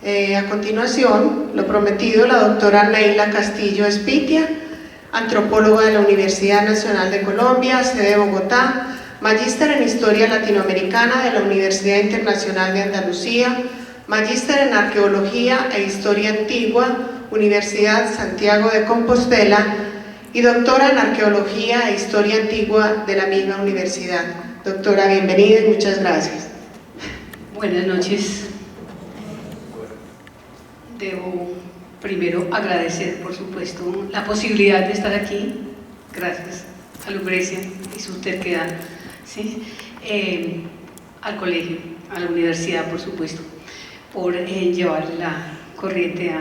A continuación, lo prometido, la doctora Neila Castillo Espitia, antropóloga de la Universidad Nacional de Colombia, sede Bogotá, magíster en Historia Latinoamericana de la Universidad Internacional de Andalucía, magíster en Arqueología e Historia Antigua, Universidad Santiago de Compostela, y doctora en Arqueología e Historia Antigua de la misma universidad. Doctora, bienvenida y muchas gracias. Buenas noches. Debo primero agradecer, por supuesto, la posibilidad de estar aquí. Gracias a Lucrecia y su terquedad, ¿sí? Al colegio, a la universidad, por supuesto, por llevar la corriente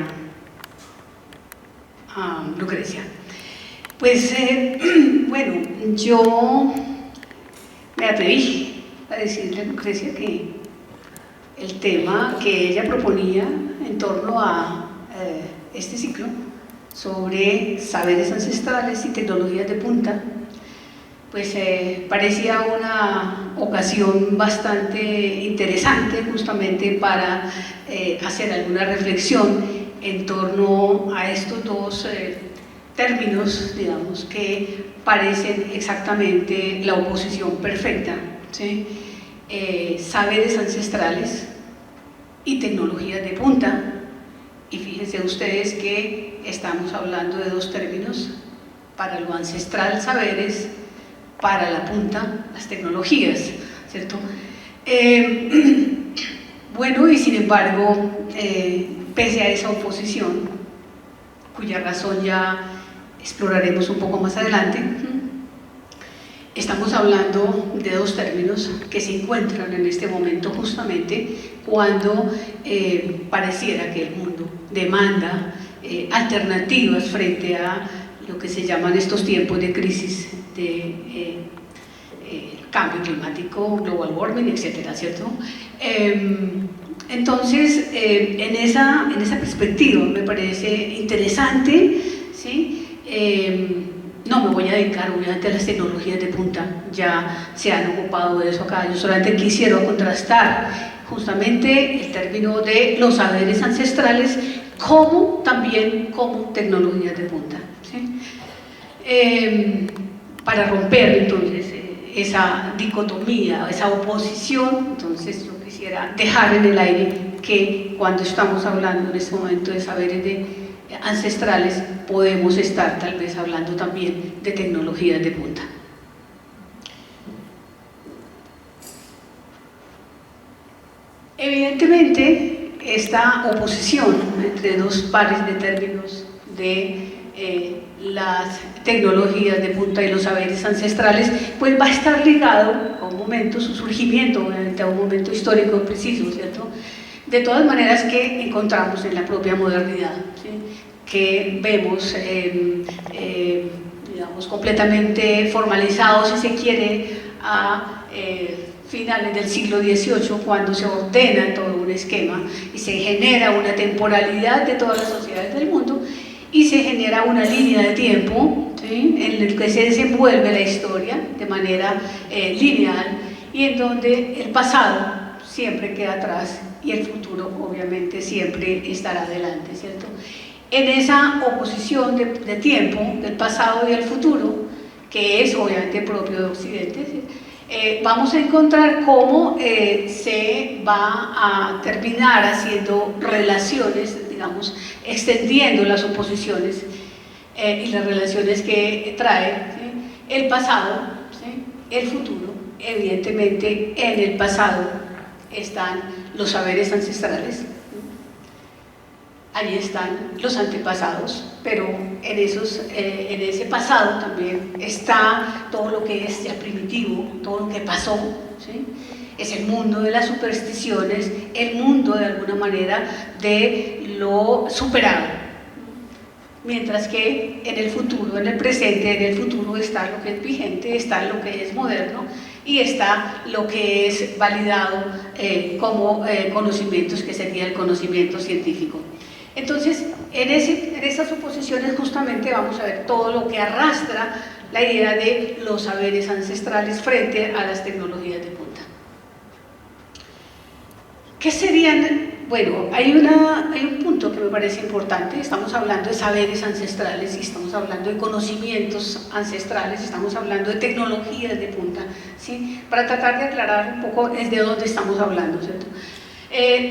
a Lucrecia. Pues, bueno, yo me atreví a decirle a Lucrecia que el tema que ella proponía en torno a este ciclo sobre saberes ancestrales y tecnologías de punta, pues parecía una ocasión bastante interesante justamente para hacer alguna reflexión en torno a estos dos términos, digamos, que parecen exactamente la oposición perfecta, ¿sí? Saberes ancestrales y tecnologías de punta. Y fíjense ustedes que estamos hablando de dos términos: para lo ancestral, saberes; para la punta, las tecnologías, ¿cierto? Bueno, y sin embargo, pese a esa oposición, cuya razón ya exploraremos un poco más adelante, estamos hablando de dos términos que se encuentran en este momento justamente cuando pareciera que el mundo demanda alternativas frente a lo que se llaman estos tiempos de crisis de cambio climático, global warming, etcétera, ¿cierto? Entonces, en esa perspectiva me parece interesante, ¿sí? No me voy a dedicar obviamente a las tecnologías de punta, ya se han ocupado de eso acá. Yo solamente quisiera contrastar justamente el término de los saberes ancestrales como también como tecnologías de punta, ¿sí? Para romper entonces esa dicotomía, esa oposición. Entonces yo quisiera dejar en el aire que cuando estamos hablando en este momento de saberes ancestrales, podemos estar tal vez hablando también de tecnologías de punta. Evidentemente, esta oposición entre dos pares de términos de las tecnologías de punta y los saberes ancestrales, pues va a estar ligado a un momento, su surgimiento, obviamente a un momento histórico preciso, ¿cierto? De todas maneras que encontramos en la propia modernidad, ¿sí? Que vemos, digamos, completamente formalizado, si se quiere, a finales del siglo XVIII, cuando se ordena todo un esquema y se genera una temporalidad de todas las sociedades del mundo y se genera una línea de tiempo, ¿sí? En el que se desenvuelve la historia de manera lineal y en donde el pasado siempre queda atrás y el futuro obviamente siempre estará adelante, ¿cierto? En esa oposición de tiempo, del pasado y del futuro, que es obviamente propio de Occidente, ¿sí? Vamos a encontrar cómo se va a terminar haciendo relaciones, digamos, extendiendo las oposiciones y las relaciones que trae, ¿sí? El pasado, ¿sí? El futuro. Evidentemente, en el pasado están los saberes ancestrales, allí están los antepasados, pero en ese pasado también está todo lo que es ya primitivo, todo lo que pasó, ¿sí? Es el mundo de las supersticiones, el mundo de alguna manera de lo superado, mientras que en el futuro, en el presente, en el futuro está lo que es vigente, está lo que es moderno y está lo que es validado como conocimientos, que sería el conocimiento científico. Entonces, en esas oposiciones justamente vamos a ver todo lo que arrastra la idea de los saberes ancestrales frente a las tecnologías de punta. ¿Qué serían Bueno, hay un punto que me parece importante. Estamos hablando de saberes ancestrales y estamos hablando de conocimientos ancestrales, estamos hablando de tecnologías de punta, ¿sí? Para tratar de aclarar un poco desde dónde estamos hablando, ¿cierto?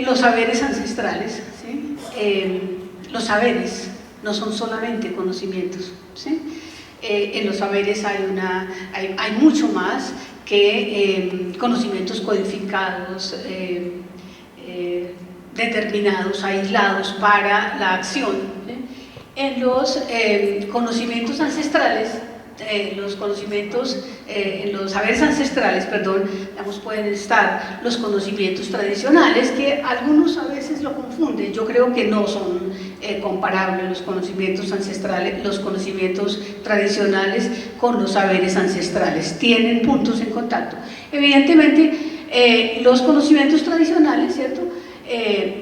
Los saberes ancestrales, ¿sí? Los saberes no son solamente conocimientos, ¿sí? En los saberes hay mucho más que conocimientos codificados, determinados, aislados para la acción. En los conocimientos ancestrales, en los saberes ancestrales, perdón, digamos, pueden estar los conocimientos tradicionales, que algunos a veces lo confunden. Yo creo que no son comparables los conocimientos ancestrales, los conocimientos tradicionales con los saberes ancestrales. Tienen puntos en contacto. Evidentemente, los conocimientos tradicionales, ¿cierto?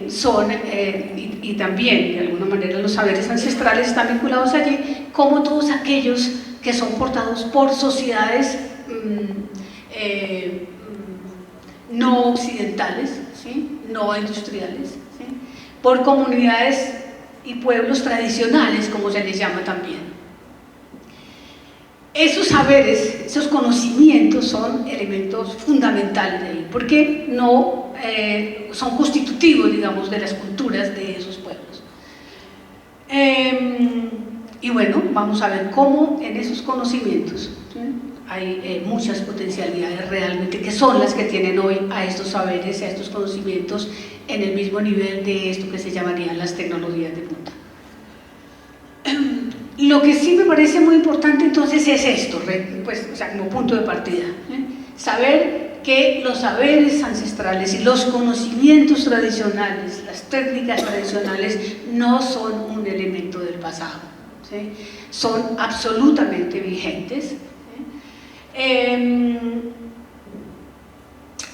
Son, y también de alguna manera los saberes ancestrales están vinculados allí, como todos aquellos que son portados por sociedades no occidentales, ¿sí? No industriales, ¿sí? Por comunidades y pueblos tradicionales, como se les llama también. Esos saberes, esos conocimientos son elementos fundamentales de ahí, porque no son constitutivos, digamos, de las culturas de esos pueblos. Y bueno, vamos a ver cómo en esos conocimientos, ¿sí? Hay muchas potencialidades realmente que son las que tienen hoy a estos saberes, a estos conocimientos en el mismo nivel de esto que se llamarían las tecnologías de punta. Lo que sí me parece muy importante entonces es esto, pues, o sea, como punto de partida, saber que los saberes ancestrales y los conocimientos tradicionales, las técnicas tradicionales no son un elemento del pasado, ¿sí? Son absolutamente vigentes, ¿sí?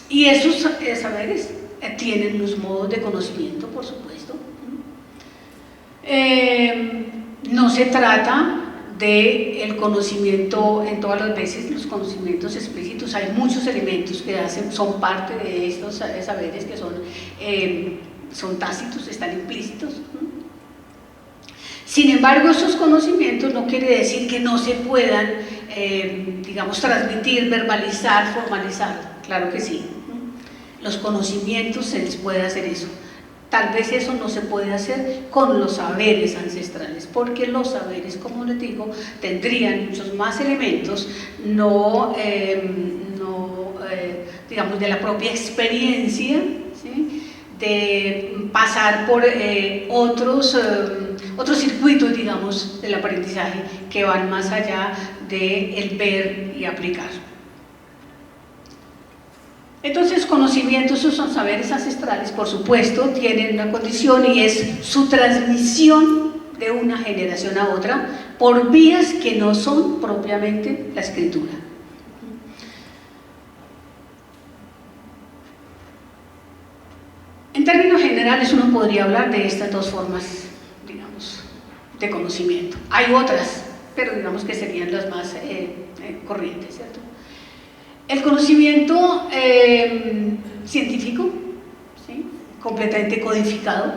Y esos saberes tienen unos modos de conocimiento, por supuesto. No se trata del conocimiento en todas las veces, los conocimientos explícitos, hay muchos elementos que son parte de estos saberes que son tácitos, están implícitos. Sin embargo, esos conocimientos no quiere decir que no se puedan, digamos, transmitir, verbalizar, formalizar, claro que sí. Los conocimientos se les puede hacer eso. Tal vez eso no se puede hacer con los saberes ancestrales, porque los saberes, como les digo, tendrían muchos más elementos, digamos, de la propia experiencia, ¿sí? De pasar por otros circuitos, digamos, del aprendizaje que van más allá del ver y aplicar. Entonces, conocimientos, son saberes ancestrales, por supuesto, tienen una condición y es su transmisión de una generación a otra por vías que no son propiamente la escritura. En términos generales, uno podría hablar de estas dos formas, digamos, de conocimiento. Hay otras, pero digamos que serían las más corrientes, ¿cierto? El conocimiento científico, ¿sí? Completamente codificado,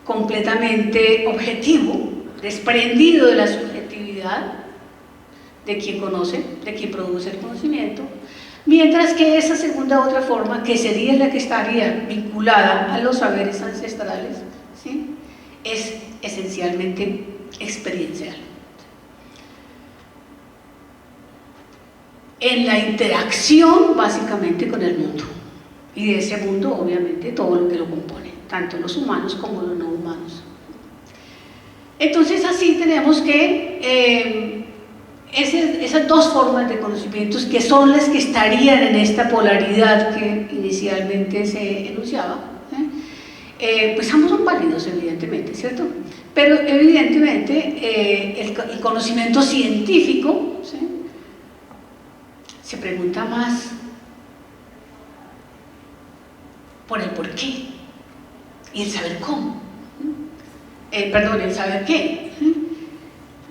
completamente objetivo, desprendido de la subjetividad de quien conoce, de quien produce el conocimiento, mientras que esa segunda otra forma, que sería la que estaría vinculada a los saberes ancestrales, ¿sí? Es esencialmente experiencial. En la interacción básicamente con el mundo, y de ese mundo obviamente todo lo que lo compone, tanto los humanos como los no humanos. Entonces así tenemos que esas dos formas de conocimientos, que son las que estarían en esta polaridad que inicialmente se enunciaba, pues ambos son válidos evidentemente, ¿cierto? Pero evidentemente el conocimiento científico, ¿sí? Se pregunta más por el por qué y el saber cómo, el saber qué,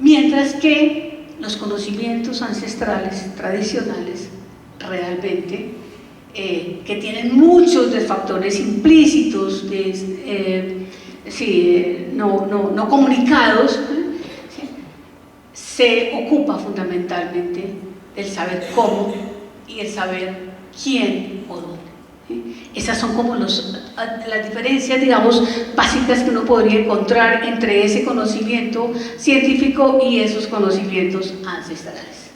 mientras que los conocimientos ancestrales, tradicionales, realmente que tienen muchos de factores implícitos, no comunicados, ¿sí? Se ocupa fundamentalmente del saber cómo y el saber quién o dónde. ¿Sí? Esas son como las diferencias, digamos, básicas que uno podría encontrar entre ese conocimiento científico y esos conocimientos ancestrales.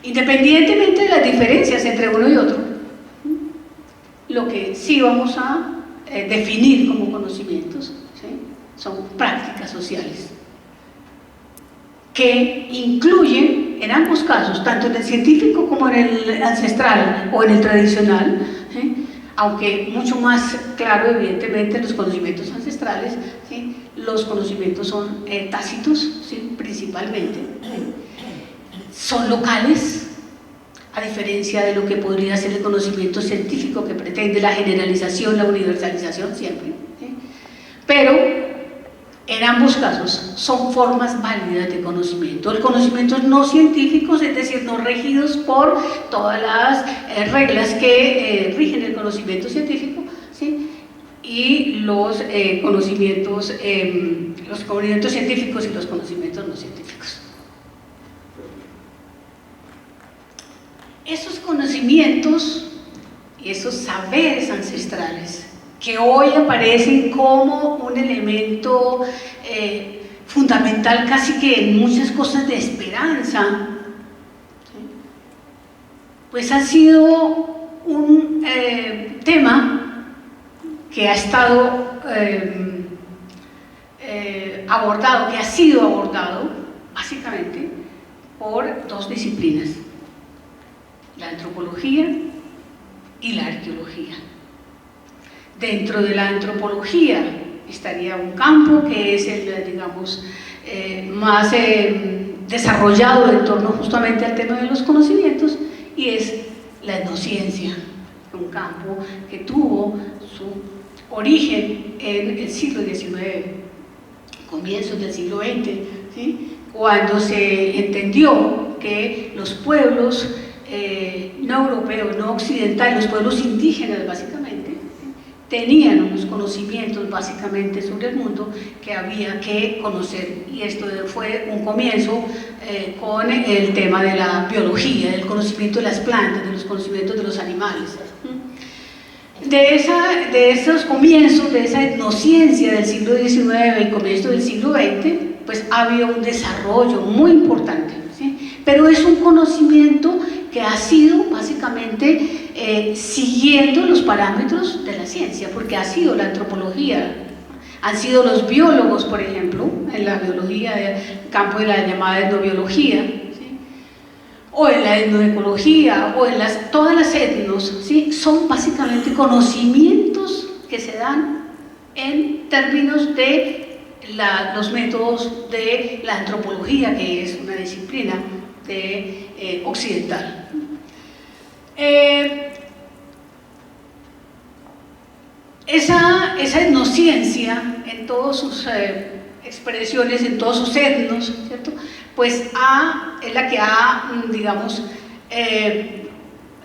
Independientemente de las diferencias entre uno y otro, lo que sí vamos a definir como conocimientos, ¿sí? Son prácticas sociales que incluyen en ambos casos, tanto en el científico como en el ancestral o en el tradicional, ¿sí? Aunque mucho más claro evidentemente en los conocimientos ancestrales, ¿sí? Los conocimientos son tácitos, ¿sí? Principalmente, ¿sí? Son locales, a diferencia de lo que podría ser el conocimiento científico que pretende la generalización, la universalización siempre, ¿sí? Pero en ambos casos son formas válidas de conocimiento. El conocimiento no científicos, es decir, no regidos por todas las reglas que rigen el conocimiento científico, ¿sí? Y los conocimientos científicos y los conocimientos no científicos. Esos conocimientos y esos saberes ancestrales que hoy aparecen como un elemento fundamental casi que en muchas cosas de esperanza, ¿sí? Pues ha sido un tema que ha estado abordado, que ha sido abordado básicamente por dos disciplinas: la antropología y la arqueología. Dentro de la antropología estaría un campo que es el, digamos, más desarrollado en torno justamente al tema de los conocimientos, y es la etnociencia, un campo que tuvo su origen en el siglo XIX, comienzos del siglo XX, ¿sí? Cuando se entendió que los pueblos no europeos, no occidentales, los pueblos indígenas básicamente, tenían unos conocimientos básicamente sobre el mundo que había que conocer, y esto fue un comienzo con el tema de la biología, del conocimiento de las plantas, de los conocimientos de los animales. De esos comienzos, de esa etnociencia del siglo XIX y comienzo del siglo XX, pues ha habido un desarrollo muy importante, ¿sí? Pero es un conocimiento que ha sido básicamente siguiendo los parámetros de la ciencia, porque ha sido la antropología, han sido los biólogos, por ejemplo, en la biología, el campo de la llamada etnobiología, ¿sí? O en la etnoecología, o en todas las etnos, ¿sí? Son básicamente conocimientos que se dan en términos de los métodos de la antropología, que es una disciplina occidental. Esa etnociencia en todas sus expresiones, en todos sus etnos, ¿cierto? Pues es la que ha, digamos,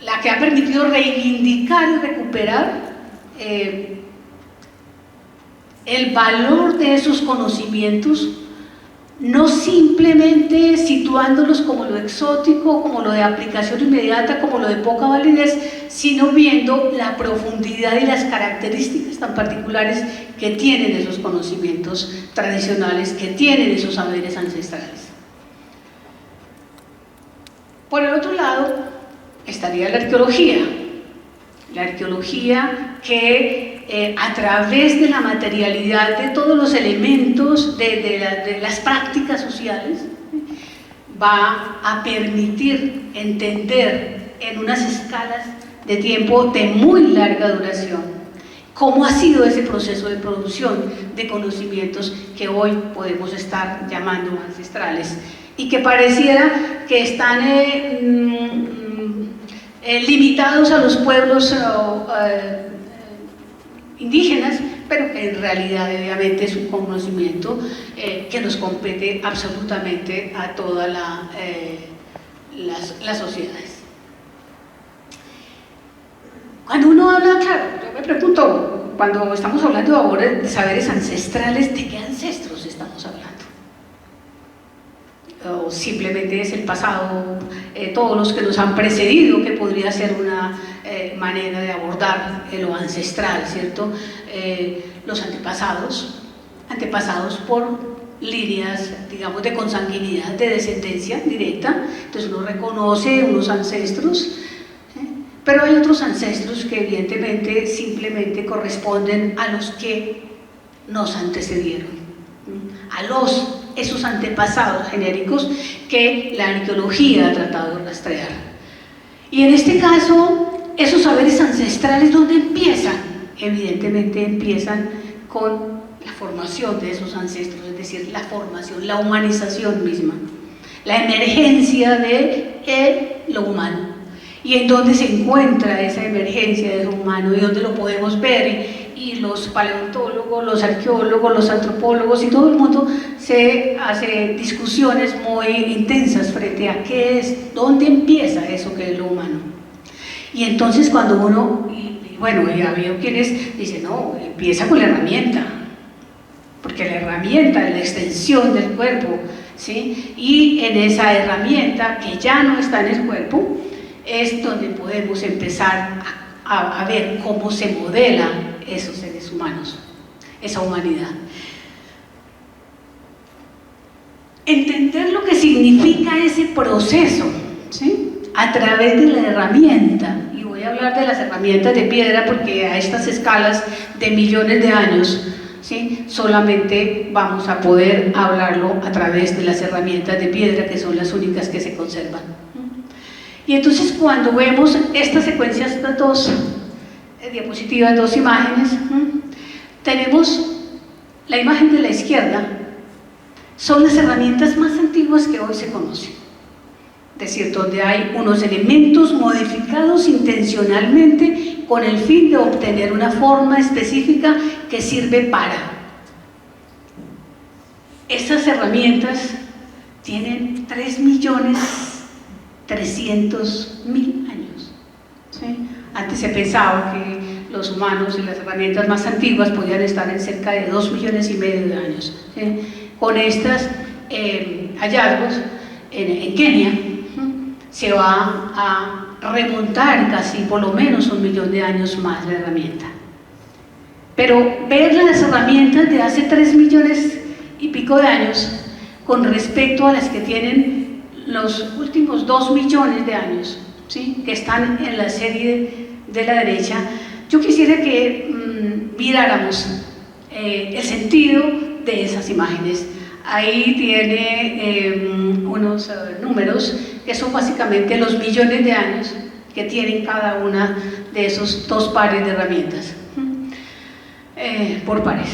la que ha permitido reivindicar y recuperar el valor de esos conocimientos, no simplemente situándolos como lo exótico, como lo de aplicación inmediata, como lo de poca validez, sino viendo la profundidad y las características tan particulares que tienen esos conocimientos tradicionales, que tienen esos saberes ancestrales. Por el otro lado estaría la arqueología que a través de la materialidad de todos los elementos de las prácticas sociales va a permitir entender en unas escalas de tiempo de muy larga duración cómo ha sido ese proceso de producción de conocimientos que hoy podemos estar llamando ancestrales y que pareciera que están limitados a los pueblos indígenas, pero que en realidad obviamente es un conocimiento que nos compete absolutamente a toda las sociedades. Cuando uno habla, claro, yo me pregunto, cuando estamos hablando ahora de saberes ancestrales, ¿de qué ancestros estamos hablando? O simplemente es el pasado, todos los que nos han precedido, que podría ser una manera de abordar lo ancestral, ¿cierto? Los antepasados por líneas, digamos, de consanguinidad, de descendencia directa. Entonces uno reconoce unos ancestros, pero hay otros ancestros que evidentemente simplemente corresponden a los que nos antecedieron, esos antepasados genéricos que la arqueología ha tratado de rastrear. Y en este caso, esos saberes ancestrales, ¿dónde empiezan? Evidentemente empiezan con la formación de esos ancestros, es decir, la formación, la humanización misma, la emergencia de lo humano. Y en dónde se encuentra esa emergencia de lo humano y dónde lo podemos ver, y los paleontólogos, los arqueólogos, los antropólogos y todo el mundo se hace discusiones muy intensas frente a qué es, dónde empieza eso que es lo humano. Y entonces cuando uno, bueno, ya veo quienes dicen, no, empieza con la herramienta, porque la herramienta es la extensión del cuerpo, ¿sí? Y en esa herramienta que ya no está en el cuerpo es donde podemos empezar a ver cómo se modela esos seres humanos, esa humanidad. Entender lo que significa ese proceso, ¿sí? A través de la herramienta, y voy a hablar de las herramientas de piedra porque a estas escalas de millones de años, ¿sí? Solamente vamos a poder hablarlo a través de las herramientas de piedra, que son las únicas que se conservan. Y entonces cuando vemos estas secuencias de dos diapositivas, dos imágenes, tenemos la imagen de la izquierda, son las herramientas más antiguas que hoy se conocen, es decir, donde hay unos elementos modificados intencionalmente con el fin de obtener una forma específica que sirve para. Estas herramientas tienen 3.300.000 años, ¿sí? Antes se pensaba que los humanos y las herramientas más antiguas podían estar en cerca de 2,5 millones de años, ¿sí? Con estos hallazgos en Kenia se va a remontar casi por lo menos 1 millón de años más la herramienta. Pero ver las herramientas de hace 3 millones y pico de años con respecto a las que tienen los últimos 2 millones de años, ¿sí? Que están en la serie de la derecha, yo quisiera que miráramos el sentido de esas imágenes. Ahí tiene unos números que son básicamente los millones de años que tienen cada una de esos dos pares de herramientas, por pares.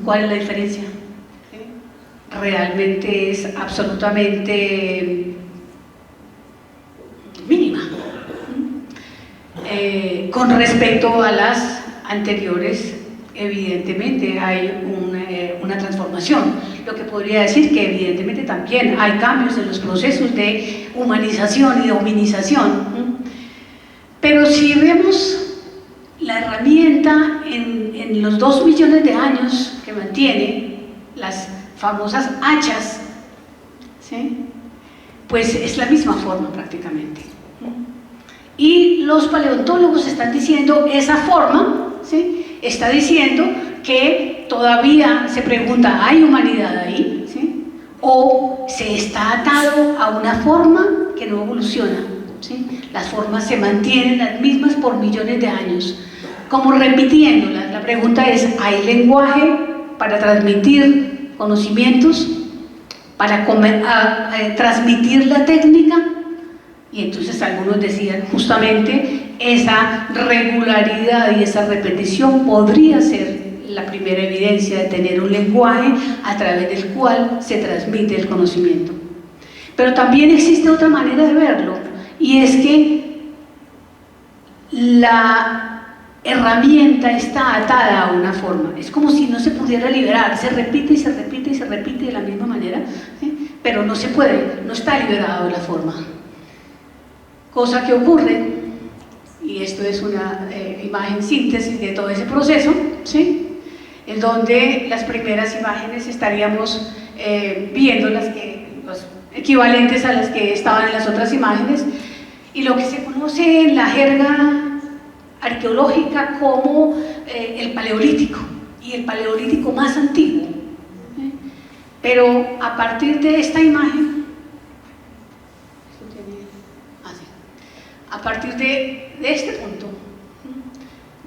¿Cuál es la diferencia? Realmente es absolutamente mínima con respecto a las anteriores. Evidentemente hay una transformación, lo que podría decir que evidentemente también hay cambios en los procesos de humanización y de hominización, pero si vemos la herramienta en los 2 millones de años que mantiene, las famosas hachas, ¿sí? Pues es la misma forma prácticamente. Y los paleontólogos están diciendo esa forma, ¿sí? Está diciendo que todavía se pregunta, ¿hay humanidad ahí? ¿Sí? O se está atado a una forma que no evoluciona, ¿sí? Las formas se mantienen las mismas por millones de años, como repitiéndolas. La pregunta es, ¿hay lenguaje para transmitir conocimientos, para transmitir la técnica? Y entonces algunos decían justamente esa regularidad y esa repetición podría ser la primera evidencia de tener un lenguaje a través del cual se transmite el conocimiento. Pero también existe otra manera de verlo, y es que la herramienta está atada a una forma, es como si no se pudiera liberar, se repite y se repite y se repite de la misma manera, ¿sí? pero no se puede, no está liberado de la forma. Cosa que ocurre, y esto es una imagen síntesis de todo ese proceso, ¿sí? En donde las primeras imágenes estaríamos viendo los equivalentes a las que estaban en las otras imágenes, y lo que se conoce en la jerga arqueológica como el Paleolítico, y el Paleolítico más antiguo. Pero a partir de esta imagen, a partir de este punto,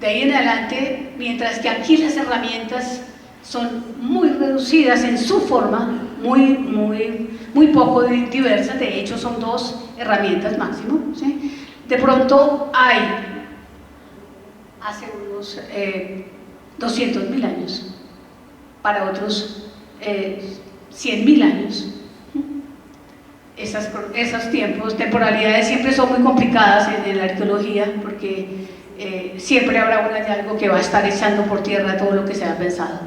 de ahí en adelante, mientras que aquí las herramientas son muy reducidas en su forma, muy poco diversas, de hecho son 2 herramientas máximo, ¿sí? De pronto hay, hace unos 200.000 años, para otros 100.000 años, esos tiempos, temporalidades siempre son muy complicadas en la arqueología, porque siempre habrá un hallazgo que va a estar echando por tierra todo lo que se ha pensado.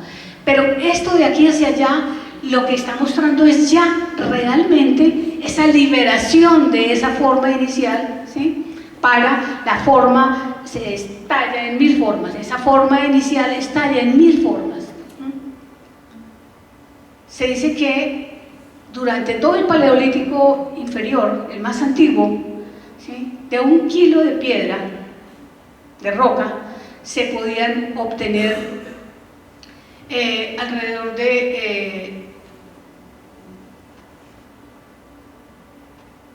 Pero esto de aquí hacia allá, lo que está mostrando es ya realmente esa liberación de esa forma inicial, ¿sí? Para la forma, se estalla en 1000 formas, esa forma inicial estalla en 1000 formas. Se dice que durante todo el Paleolítico inferior, el más antiguo, ¿sí? De 1 kilo de piedra, de roca, se podían obtener alrededor de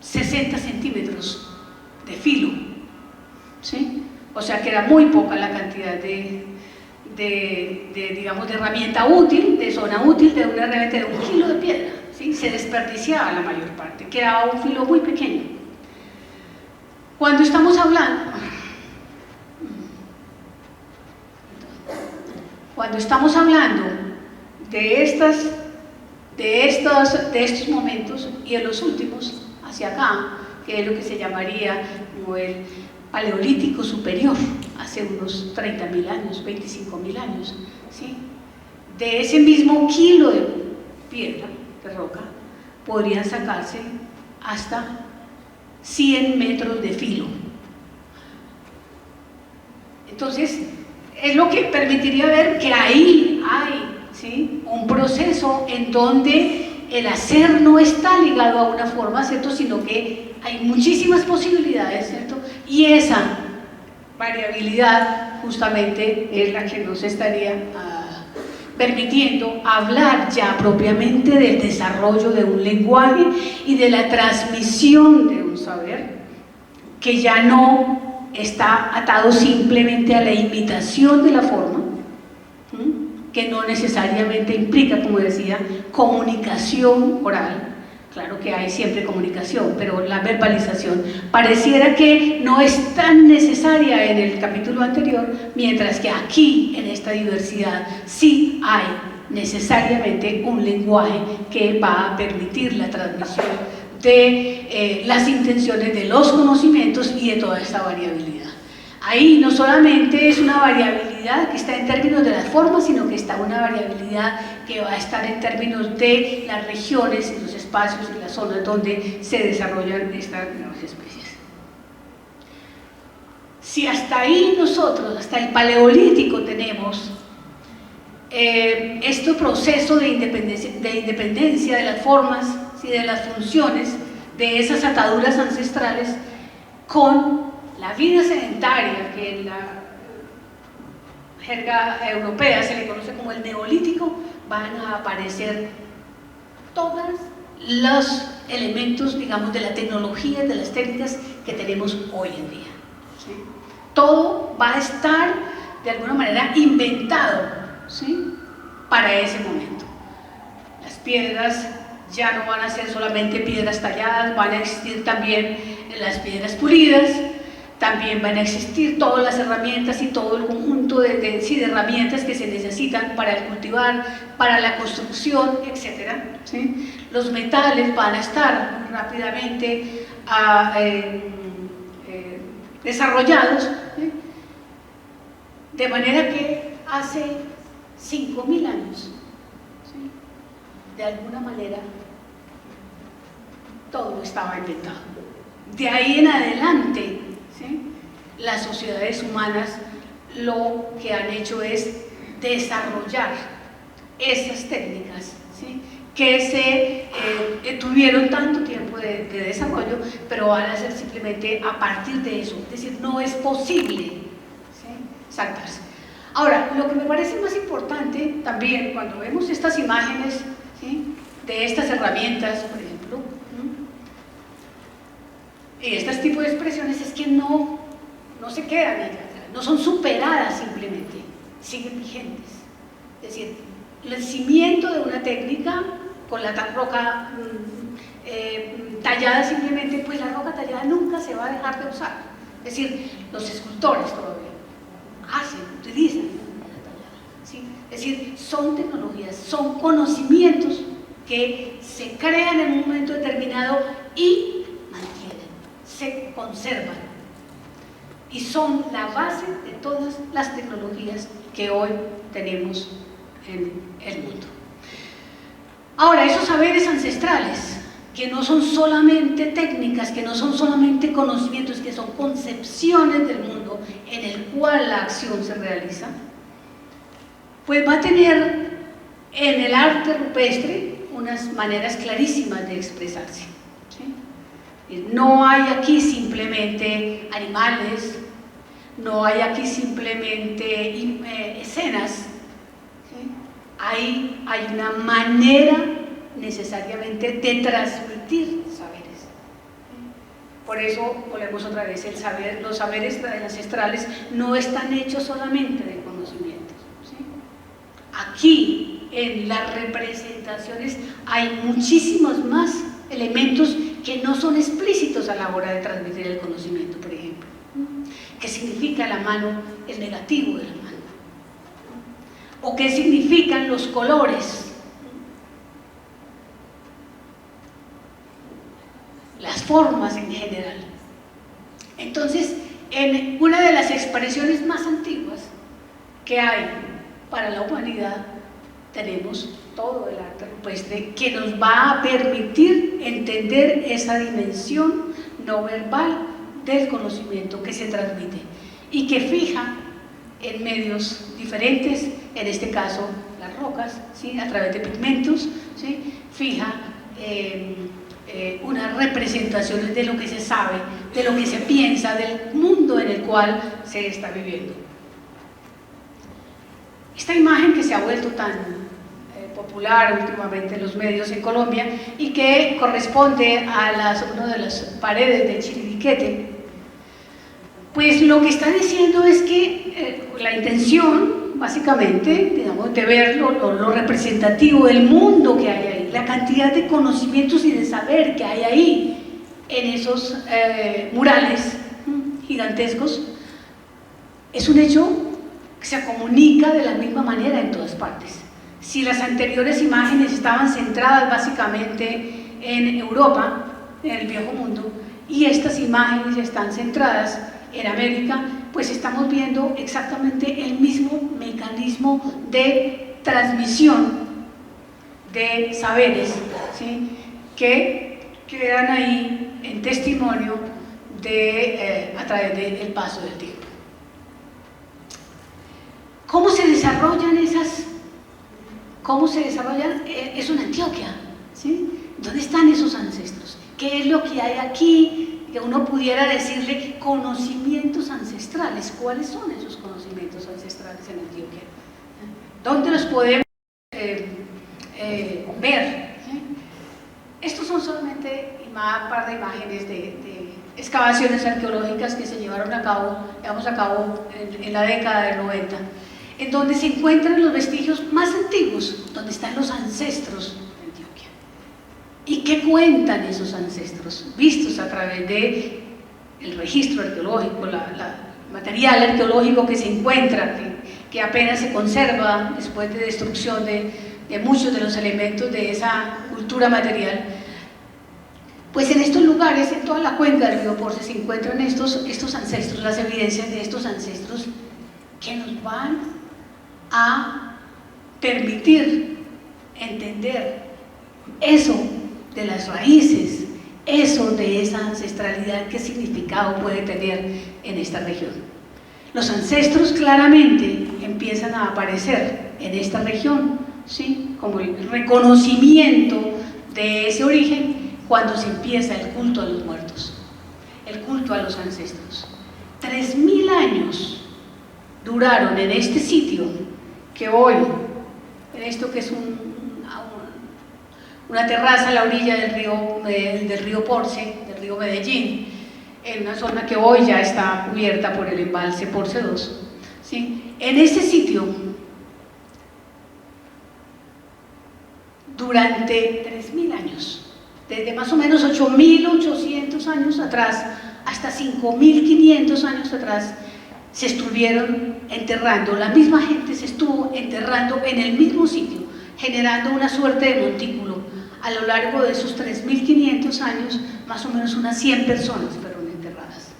60 centímetros de filo, ¿sí? O sea que era muy poca la cantidad digamos, de herramienta útil, de zona útil de una herramienta de 1 kilo de piedra, ¿sí? Se desperdiciaba la mayor parte, quedaba un filo muy pequeño. Cuando estamos hablando de estos momentos, y en los últimos hacia acá, que es lo que se llamaría como el Paleolítico superior, hace unos 30.000 años, 25.000 años, ¿sí? De ese mismo kilo de piedra, de roca, podrían sacarse hasta 100 metros de filo. Entonces, es lo que permitiría ver que ahí hay, ¿sí? Un proceso en donde el hacer no está ligado a una forma, ¿cierto? Sino que hay muchísimas posibilidades, ¿cierto? Y esa variabilidad justamente es la que nos estaría permitiendo hablar ya propiamente del desarrollo de un lenguaje y de la transmisión de un saber que ya no está atado simplemente a la imitación de la forma, que no necesariamente implica, como decía, comunicación oral. Claro que hay siempre comunicación, pero la verbalización pareciera que no es tan necesaria en el capítulo anterior, mientras que aquí, en esta diversidad, sí hay necesariamente un lenguaje que va a permitir la transmisión de las intenciones, de los conocimientos y de toda esta variabilidad. Ahí no solamente es una variabilidad que está en términos de las formas, sino que está una variabilidad que va a estar en términos de las regiones, los espacios y las zonas donde se desarrollan estas nuevas especies. Si hasta ahí nosotros, hasta el Paleolítico, tenemos este proceso de independencia de las formas y de las funciones, de esas ataduras ancestrales, con la vida sedentaria, que en la jerga europea se le conoce como el Neolítico, van a aparecer todos los elementos, digamos, de la tecnología, de las técnicas que tenemos hoy en día, ¿sí? Todo va a estar de alguna manera inventado, ¿sí? Para ese momento. Las piedras ya no van a ser solamente piedras talladas, van a existir también las piedras pulidas. También van a existir todas las herramientas y todo el conjunto de herramientas que se necesitan para el cultivar, para la construcción, etc. ¿Sí? Los metales van a estar rápidamente desarrollados, ¿sí? De manera que hace 5.000 años, ¿sí? De alguna manera, todo estaba inventado. De ahí en adelante, ¿sí?, las sociedades humanas lo que han hecho es desarrollar esas técnicas, ¿sí?, que se tuvieron tanto tiempo de desarrollo, pero van a ser simplemente a partir de eso. Es decir, no es posible, ¿sí?, saltarse. Ahora, lo que me parece más importante también cuando vemos estas imágenes, ¿sí?, de estas herramientas, por ejemplo, y este tipo de expresiones, es que no se quedan allá, no son superadas simplemente, siguen vigentes. Es decir, el cimiento de una técnica con la roca tallada simplemente, pues la roca tallada nunca se va a dejar de usar. Es decir, los escultores todavía utilizan la tallada, ¿sí? Es decir, son tecnologías, son conocimientos que se crean en un momento determinado y mantienen, se conservan, y son la base de todas las tecnologías que hoy tenemos en el mundo. Ahora, esos saberes ancestrales, que no son solamente técnicas, que no son solamente conocimientos, que son concepciones del mundo en el cual la acción se realiza, pues va a tener en el arte rupestre unas maneras clarísimas de expresarse, ¿sí? No hay aquí simplemente animales, no hay aquí simplemente escenas, ¿sí? Hay una manera necesariamente de transmitir saberes, ¿sí? Por eso volvemos otra vez, los saberes ancestrales no están hechos solamente de conocimientos, ¿sí? Aquí en las representaciones hay muchísimos más elementos que no son explícitos a la hora de transmitir el conocimiento. Por ejemplo, ¿qué significa la mano, el negativo de la mano? ¿O qué significan los colores? Las formas en general. Entonces, en una de las expresiones más antiguas que hay para la humanidad, tenemos todo el arte rupestre que nos va a permitir entender esa dimensión no verbal del conocimiento que se transmite y que fija en medios diferentes, en este caso las rocas, ¿sí?, a través de pigmentos, ¿sí?, fija unas representaciones de lo que se sabe, de lo que se piensa, del mundo en el cual se está viviendo. Esta imagen que se ha vuelto tan popular últimamente en los medios en Colombia y que corresponde a una de las paredes de Chiribiquete, pues lo que está diciendo es que la intención, básicamente, digamos, de ver lo representativo del mundo que hay ahí, la cantidad de conocimientos y de saber que hay ahí en esos murales gigantescos, es un hecho que se comunica de la misma manera en todas partes. Si las anteriores imágenes estaban centradas básicamente en Europa, en el viejo mundo, y estas imágenes están centradas en América, pues estamos viendo exactamente el mismo mecanismo de transmisión de saberes, ¿sí?, que quedan ahí en testimonio a través del paso del tiempo. ¿Cómo se desarrollan esas? ¿Cómo se desarrollan? Es una Antioquia, ¿sí? ¿Dónde están esos ancestros? ¿Qué es lo que hay aquí que uno pudiera decirle conocimientos ancestrales? ¿Cuáles son esos conocimientos ancestrales en Antioquia? ¿Dónde los podemos ver? Estos son solamente un par de imágenes de excavaciones arqueológicas que se llevaron a cabo, en la década del 90, en donde se encuentran los vestigios más antiguos, donde están los ancestros de Antioquia. ¿Y qué cuentan esos ancestros? Vistos a través del registro arqueológico, el material arqueológico que se encuentra, que apenas se conserva después de destrucción de muchos de los elementos de esa cultura material. Pues en estos lugares, en toda la cuenca del río Porce, se encuentran estos ancestros, las evidencias de estos ancestros que nos van a permitir entender eso de las raíces eso de esa ancestralidad, qué significado puede tener en esta región. Los ancestros claramente empiezan a aparecer en esta región, ¿sí? Como el reconocimiento de ese origen cuando se empieza el culto a los muertos, el culto a los ancestros. 3000 años duraron en este sitio que hoy, en esto que es una terraza a la orilla del río Porce, del río Medellín, en una zona que hoy ya está cubierta por el embalse Porce II, ¿sí? En este sitio, durante 3000 años, desde más o menos 8800 años atrás hasta 5500 años atrás, se estuvieron enterrando, la misma gente se estuvo enterrando en el mismo sitio, generando una suerte de montículo. A lo largo de esos 3500 años, más o menos unas 100 personas fueron enterradas.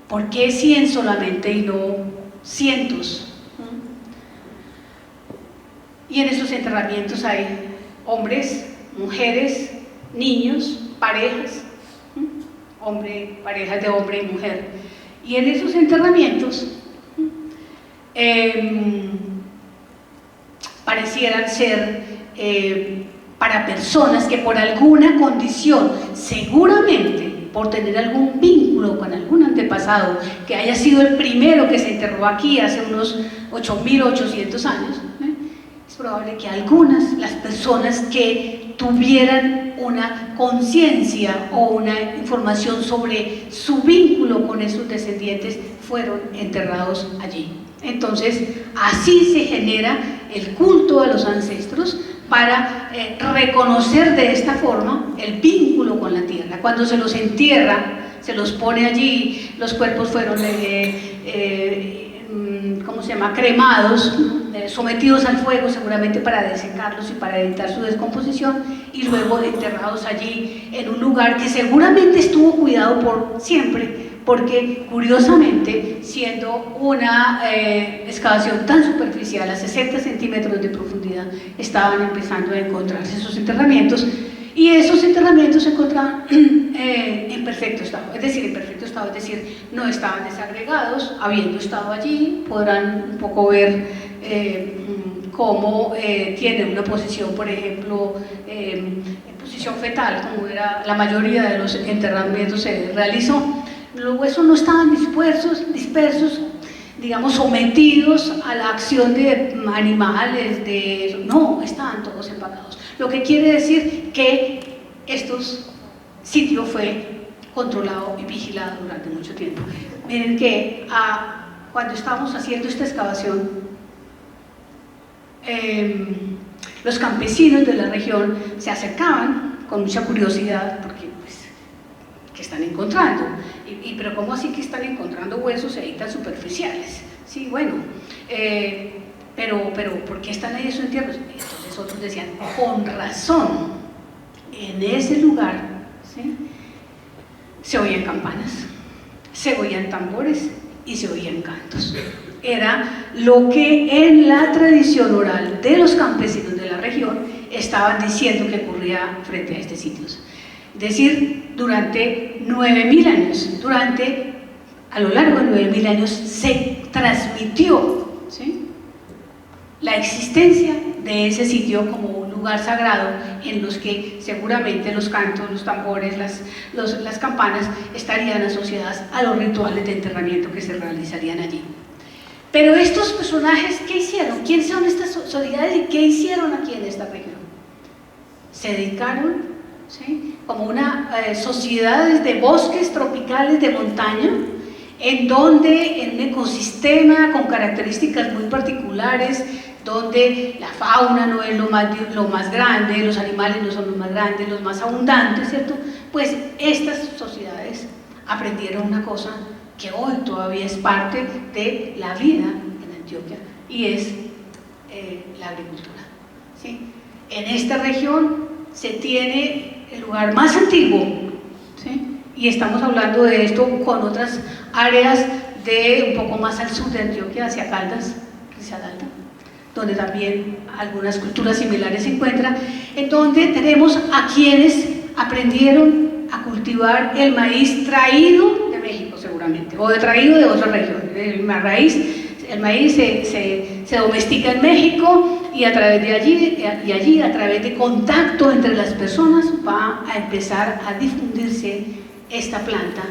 ¿Por qué 100 solamente y no cientos? Y en esos enterramientos hay hombres, mujeres, niños, parejas, parejas de hombre y mujer. Y en esos enterramientos parecieran ser para personas que por alguna condición, seguramente por tener algún vínculo con algún antepasado, que haya sido el primero que se enterró aquí hace unos 8800 años, es probable que algunas, las personas que tuvieran una conciencia o una información sobre su vínculo con esos descendientes, fueron enterrados allí. Entonces, así se genera el culto a los ancestros para reconocer de esta forma el vínculo con la tierra. Cuando se los entierra, se los pone allí, los cuerpos fueron ¿cómo se llama?, cremados, sometidos al fuego seguramente para desecarlos y para evitar su descomposición, y luego enterrados allí en un lugar que seguramente estuvo cuidado por siempre, porque curiosamente, siendo una excavación tan superficial, a 60 centímetros de profundidad, estaban empezando a encontrarse esos enterramientos, y esos enterramientos se encontraban en perfecto estado, es decir, no estaban desagregados. Habiendo estado allí, podrán un poco ver cómo tienen una posición, por ejemplo, en posición fetal, como era la mayoría de los enterramientos se realizó. Los huesos no estaban dispersos, digamos, sometidos a la acción de animales, no, estaban todos empacados. Lo que quiere decir que estos sitios fue controlado y vigilado durante mucho tiempo. Miren que cuando estábamos haciendo esta excavación, los campesinos de la región se acercaban con mucha curiosidad, porque pues, ¿qué están encontrando? Pero ¿cómo así que están encontrando huesos ahí tan superficiales? Sí, bueno, pero ¿por qué están ahí esos entierros? Entonces otros decían, con razón, en ese lugar, ¿sí?, se oían campanas, se oían tambores y se oían cantos. Era lo que en la tradición oral de los campesinos de la región estaban diciendo que ocurría frente a estos sitios. Es decir, durante 9000 años, a lo largo de 9000 años se transmitió, ¿sí?, la existencia de ese sitio como un lugar sagrado en los que seguramente los cantos, los tambores, las campanas estarían asociadas a los rituales de enterramiento que se realizarían allí. Pero estos personajes, ¿qué hicieron? ¿Quiénes son estas sociedades y qué hicieron aquí en esta región? Se dedicaron, ¿sí?, como una sociedades de bosques tropicales de montaña, en donde en un ecosistema con características muy particulares, donde la fauna no es lo más grande, los animales no son los más grandes, los más abundantes, ¿cierto? Pues estas sociedades aprendieron una cosa que hoy todavía es parte de la vida en Antioquia, y es la agricultura, ¿sí? En esta región se tiene el lugar más antiguo, ¿sí?, y estamos hablando de esto con otras áreas de un poco más al sur de Antioquia, hacia Caldas, Risaralda, donde también algunas culturas similares se encuentran, en donde tenemos a quienes aprendieron a cultivar el maíz traído de México seguramente, o traído de otra región. El maíz se domestica en México y a través de allí, a través de contacto entre las personas, va a empezar a difundirse esta planta,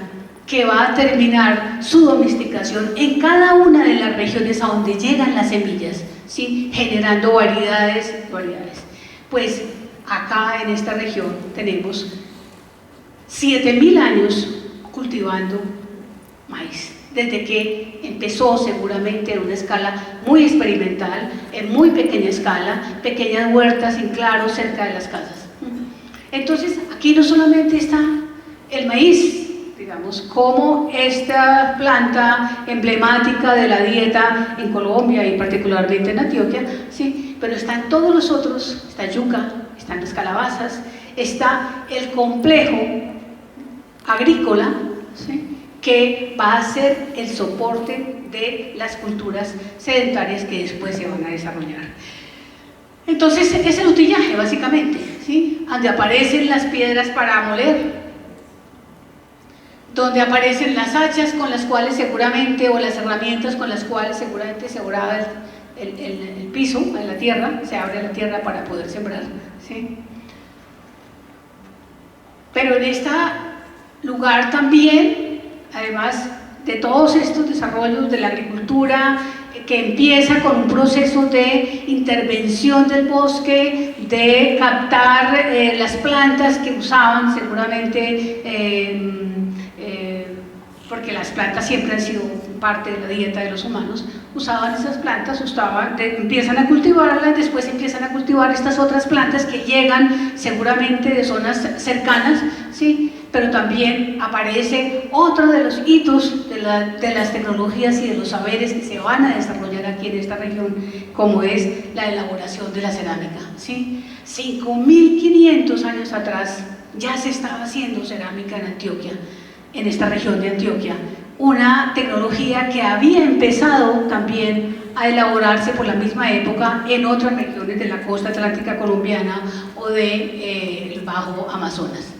que va a terminar su domesticación en cada una de las regiones a donde llegan las semillas, ¿sí? Generando variedades. Pues acá en esta región tenemos 7.000 años cultivando maíz, desde que empezó seguramente en una escala muy experimental, en muy pequeña escala, pequeñas huertas sin claros cerca de las casas. Entonces aquí no solamente está el maíz, digamos, como esta planta emblemática de la dieta en Colombia y particularmente en Antioquia, ¿sí? Pero están todos los otros, está yuca, están las calabazas, está el complejo agrícola, ¿sí? Que va a ser el soporte de las culturas sedentarias que después se van a desarrollar. Entonces es el utillaje básicamente, ¿sí? Donde aparecen las piedras para moler, donde aparecen las hachas con las cuales seguramente, o las herramientas con las cuales seguramente se obraba el piso en la tierra, se abre la tierra para poder sembrar, ¿sí? Pero en este lugar también, además de todos estos desarrollos de la agricultura, que empieza con un proceso de intervención del bosque, de captar las plantas que usaban seguramente, porque las plantas siempre han sido parte de la dieta de los humanos, usaban esas plantas, empiezan a cultivarlas, después empiezan a cultivar estas otras plantas que llegan seguramente de zonas cercanas, ¿sí? Pero también aparece otro de los hitos de las tecnologías y de los saberes que se van a desarrollar aquí en esta región, como es la elaboración de la cerámica, ¿sí? 5.500 años atrás ya se estaba haciendo cerámica en Antioquia, en esta región de Antioquia, una tecnología que había empezado también a elaborarse por la misma época en otras regiones de la costa atlántica colombiana o del Bajo Amazonas.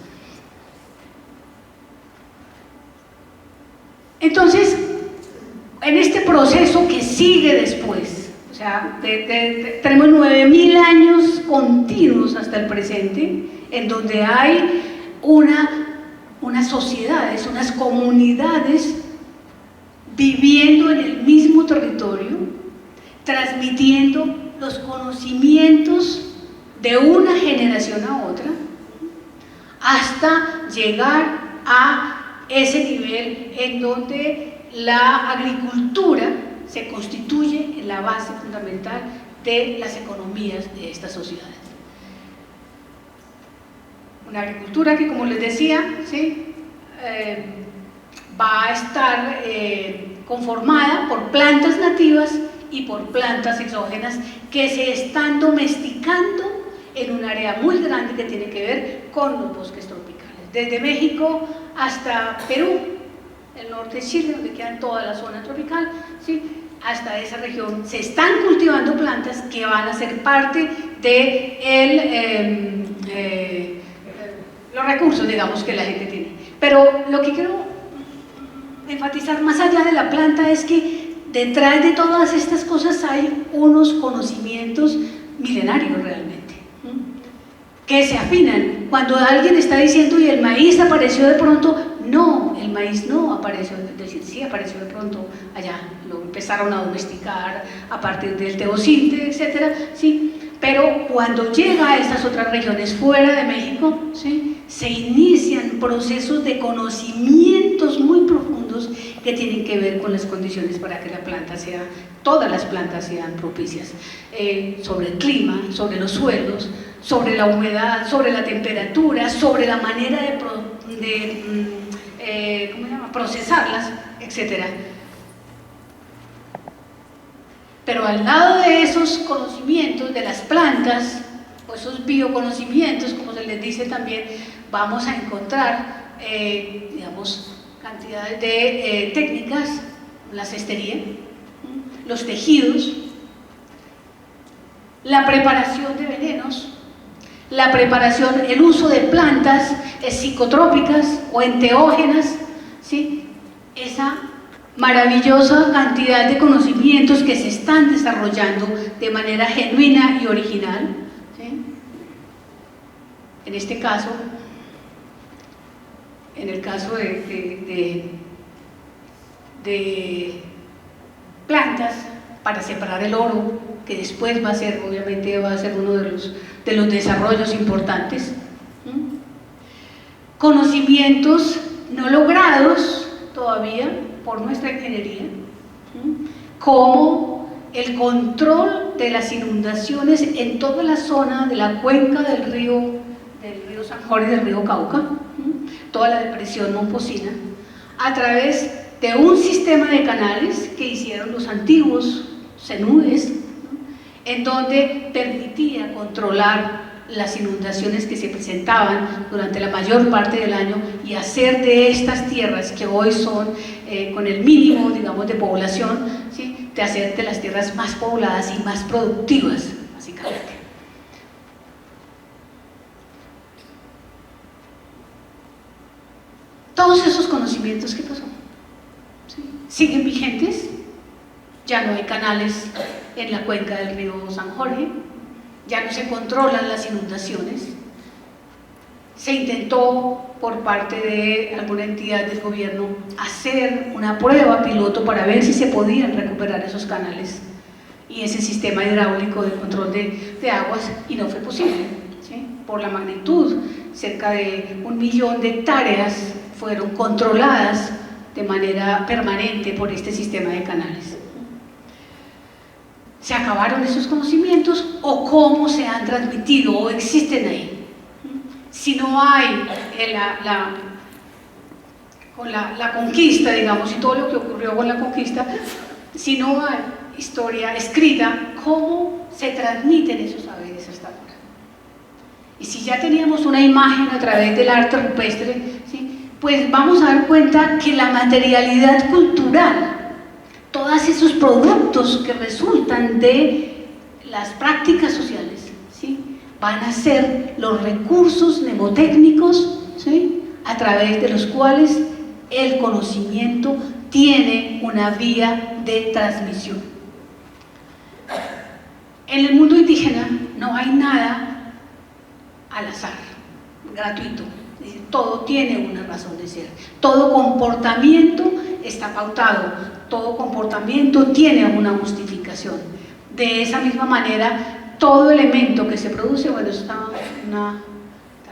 Entonces, en este proceso que sigue después, o sea, tenemos 9.000 años continuos hasta el presente, en donde hay unas sociedades, unas comunidades viviendo en el mismo territorio, transmitiendo los conocimientos de una generación a otra, hasta llegar a ese nivel en donde la agricultura se constituye en la base fundamental de las economías de estas sociedades. Una agricultura que, como les decía, ¿sí? Va a estar conformada por plantas nativas y por plantas exógenas que se están domesticando en un área muy grande que tiene que ver con los bosques tropicales. Desde México hasta Perú, el norte de Chile, donde queda toda la zona tropical, ¿sí? Hasta esa región se están cultivando plantas que van a ser parte de los recursos, digamos, que la gente tiene. Pero lo que quiero enfatizar más allá de la planta es que detrás de todas estas cosas hay unos conocimientos milenarios realmente, que se afinan. Cuando alguien está diciendo y el maíz apareció de pronto, no, el maíz no apareció, es decir, sí apareció de pronto allá, lo empezaron a domesticar a partir del teosinte, etcétera, sí. Pero cuando llega a estas otras regiones fuera de México, ¿sí? Se inician procesos de conocimientos muy profundos que tienen que ver con las condiciones para que la planta todas las plantas sean propicias, sobre el clima, sobre los suelos, sobre la humedad, sobre la temperatura, sobre la manera de procesarlas, etcétera. Pero al lado de esos conocimientos de las plantas, o esos bioconocimientos, como se les dice también, vamos a encontrar, digamos, cantidades de técnicas, la cestería, los tejidos, la preparación de venenos, la preparación, el uso de plantas psicotrópicas o enteógenas, ¿sí? Esa maravillosa cantidad de conocimientos que se están desarrollando de manera genuina y original, ¿sí? En este caso, en el caso de plantas para separar el oro, que después va a ser, obviamente va a ser uno de los desarrollos importantes. Conocimientos no logrados todavía por nuestra ingeniería, como el control de las inundaciones en toda la zona de la cuenca del río San Jorge y del río Cauca, toda la depresión momposina, a través de un sistema de canales que hicieron los antiguos cenúes, en donde permitía controlar las inundaciones que se presentaban durante la mayor parte del año y hacer de estas tierras que hoy son con el mínimo, digamos, de población, ¿sí? De hacer de las tierras más pobladas y más productivas, básicamente. Todos esos conocimientos, ¿qué pasó? ¿Sí? ¿Siguen vigentes? Ya no hay canales en la cuenca del río San Jorge, ya no se controlan las inundaciones. Se intentó por parte de alguna entidad del gobierno hacer una prueba piloto para ver si se podían recuperar esos canales y ese sistema hidráulico de control de aguas, y no fue posible, ¿sí? Por la magnitud, cerca de 1 millón de hectáreas fueron controladas de manera permanente por este sistema de canales. ¿Se acabaron esos conocimientos o cómo se han transmitido o existen ahí? Si no hay con la conquista, digamos, y todo lo que ocurrió con la conquista, si no hay historia escrita, ¿cómo se transmiten esos saberes hasta ahora? Y si ya teníamos una imagen a través del arte rupestre, ¿sí? Pues vamos a dar cuenta que la materialidad cultural, todos esos productos que resultan de las prácticas sociales, ¿sí? Van a ser los recursos mnemotécnicos, ¿sí? A través de los cuales el conocimiento tiene una vía de transmisión. En el mundo indígena no hay nada al azar, gratuito. Todo tiene una razón de ser, todo comportamiento está pautado, todo comportamiento tiene una justificación. De esa misma manera, todo elemento que se produce, bueno, eso está tal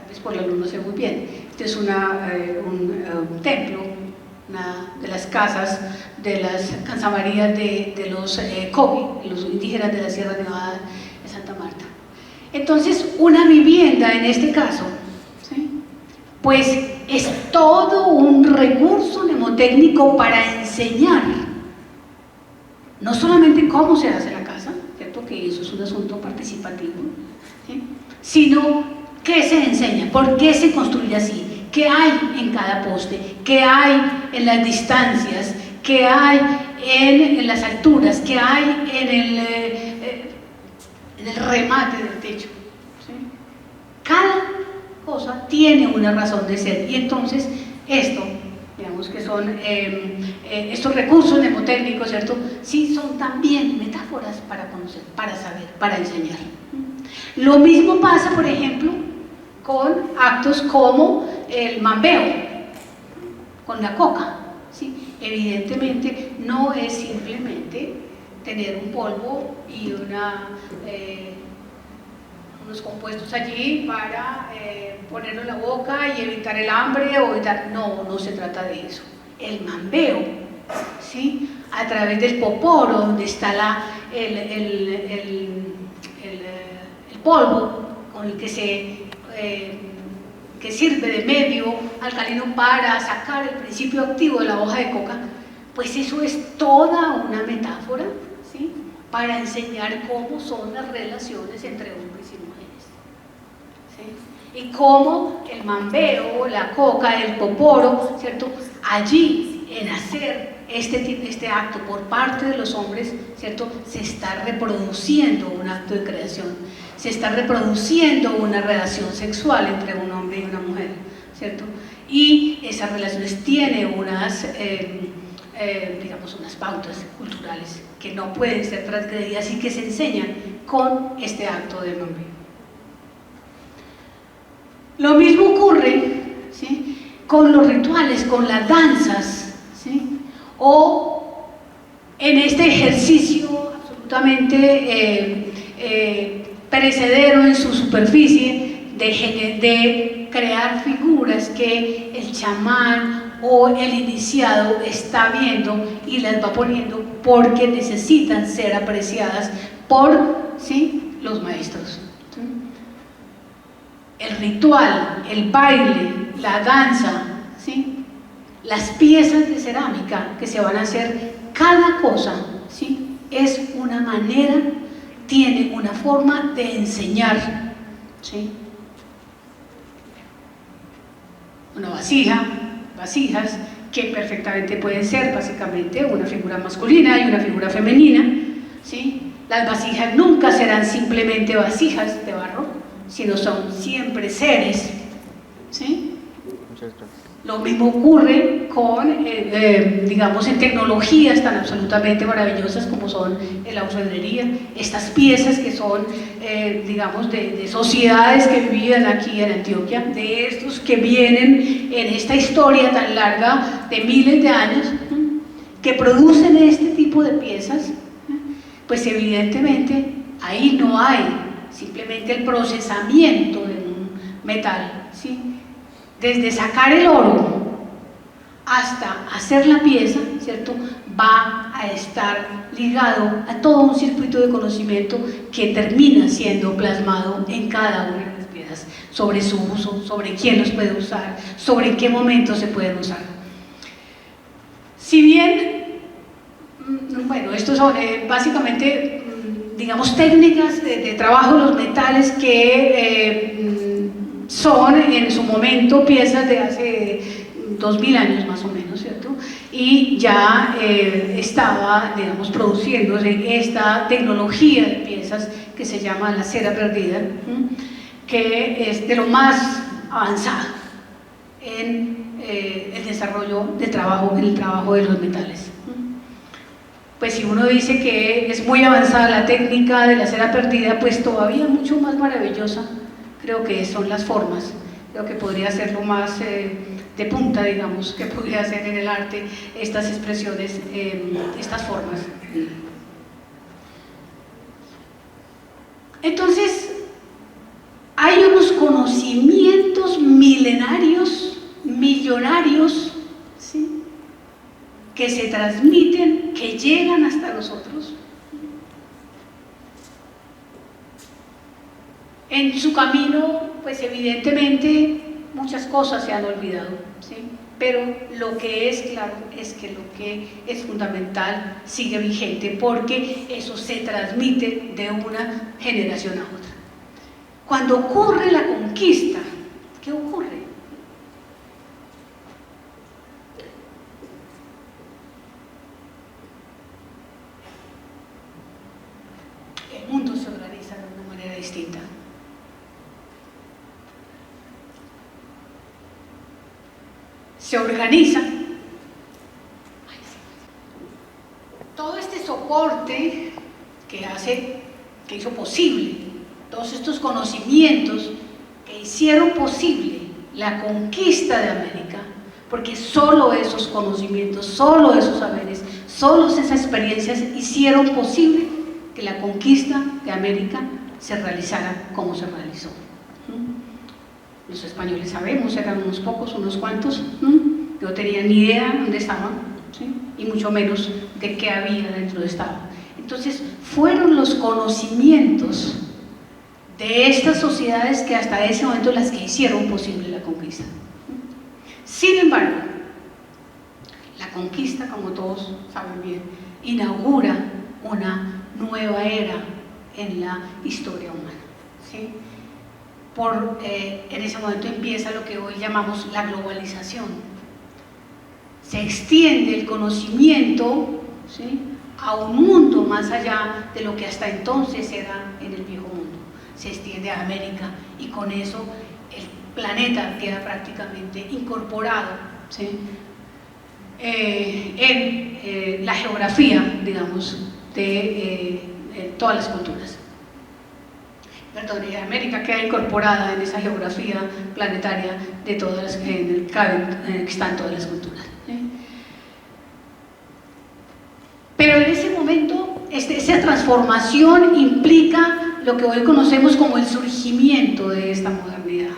vez por la luz no sé muy bien, este es un templo, una de las casas de las cansamarías de los Cobi, los indígenas de la Sierra Nevada de Santa Marta. Entonces, una vivienda en este caso, pues es todo un recurso mnemotécnico para enseñar, no solamente cómo se hace la casa, ¿cierto? Que eso es un asunto participativo, ¿sí? Sino qué se enseña, por qué se construye así, qué hay en cada poste, qué hay en las distancias, qué hay en las alturas, qué hay en el remate del techo, ¿sí? Cada cosa tiene una razón de ser, y entonces esto, digamos que son estos recursos mnemotécnicos, ¿cierto? Sí, son también metáforas para conocer, para saber, para enseñar. Lo mismo pasa, por ejemplo, con actos como el mambeo, con la coca, ¿sí? Evidentemente no es simplemente tener un polvo y unos compuestos allí para ponerlo en la boca y evitar el hambre o evitar, no se trata de eso. El mambeo, ¿sí? A través del poporo, donde está el polvo con el que sirve de medio alcalino para sacar el principio activo de la hoja de coca, pues eso es toda una metáfora, ¿sí? Para enseñar cómo son las relaciones entre hombres y mujeres, ¿sí? Y cómo el mambeo, la coca, el poporo, ¿cierto? Allí, en hacer este acto por parte de los hombres, ¿cierto? Se está reproduciendo un acto de creación, se está reproduciendo una relación sexual entre un hombre y una mujer, ¿cierto? Y esas relaciones tienen unas, digamos, unas pautas culturales que no pueden ser transgredidas y que se enseñan con este acto de nombre. Lo mismo ocurre, ¿sí?, con los rituales, con las danzas, ¿sí?, o en este ejercicio absolutamente perecedero en su superficie de crear figuras que el chamán o el iniciado está viendo y las va poniendo porque necesitan ser apreciadas por, ¿sí?, los maestros. ¿Sí? El ritual, el baile, la danza, ¿sí?, las piezas de cerámica que se van a hacer, cada cosa, ¿sí?, es una manera, tiene una forma de enseñar, ¿sí? Una vasija, vasijas que perfectamente pueden ser básicamente una figura masculina y una figura femenina, ¿sí? Las vasijas nunca serán simplemente vasijas de barro, sino son siempre seres, ¿sí? Muchas gracias. Lo mismo ocurre con, digamos, en tecnologías tan absolutamente maravillosas como son la orfebrería, estas piezas que son, digamos, de sociedades que vivían aquí en Antioquia, de estos que vienen en esta historia tan larga de miles de años, que producen este tipo de piezas, pues evidentemente ahí no hay simplemente el procesamiento de un metal, ¿sí? Desde sacar el oro hasta hacer la pieza, ¿cierto?, va a estar ligado a todo un circuito de conocimiento que termina siendo plasmado en cada una de las piezas, sobre su uso, sobre quién los puede usar, sobre en qué momento se pueden usar. Si bien, bueno, estos son básicamente, digamos, técnicas de trabajo de los metales que son en su momento piezas de hace 2000 años más o menos, ¿cierto? Y ya estaba, digamos, produciéndose esta tecnología de piezas que se llama la cera perdida, que es de lo más avanzado en el desarrollo del trabajo, en el trabajo de los metales. Pues si uno dice que es muy avanzada la técnica de la cera perdida, pues todavía mucho más maravillosa creo que son las formas. Creo que podría ser lo más de punta, digamos, que podría ser en el arte estas expresiones, estas formas. Entonces, hay unos conocimientos milenarios, millonarios, ¿sí?, que se transmiten, que llegan hasta nosotros. En su camino, pues evidentemente muchas cosas se han olvidado, ¿sí?, pero lo que es claro es que lo que es fundamental sigue vigente, porque eso se transmite de una generación a otra. Cuando ocurre la conquista, ¿qué ocurre? El mundo se organiza de una manera distinta. Se organiza todo este soporte que hizo posible, todos estos conocimientos que hicieron posible la conquista de América, porque solo esos conocimientos, solo esos saberes, solo esas experiencias hicieron posible que la conquista de América se realizara como se realizó. Los españoles sabemos, eran unos pocos, unos cuantos, no tenían ni idea dónde estaban, ¿sí?, y mucho menos de qué había dentro de esta. Entonces, fueron los conocimientos de estas sociedades que hasta ese momento las que hicieron posible la conquista. Sin embargo, la conquista, como todos saben bien, inaugura una nueva era en la historia humana, ¿sí? En ese momento empieza lo que hoy llamamos la globalización. Se extiende el conocimiento, ¿sí?, a un mundo más allá de lo que hasta entonces era en el viejo mundo. se extiende a América y con eso el planeta queda prácticamente incorporado, ¿sí?, en la geografía, digamos, de todas las culturas. Perdón, América queda incorporada en esa geografía planetaria de todas las que están todas las culturas. Pero en ese momento, esa transformación implica lo que hoy conocemos como el surgimiento de esta modernidad.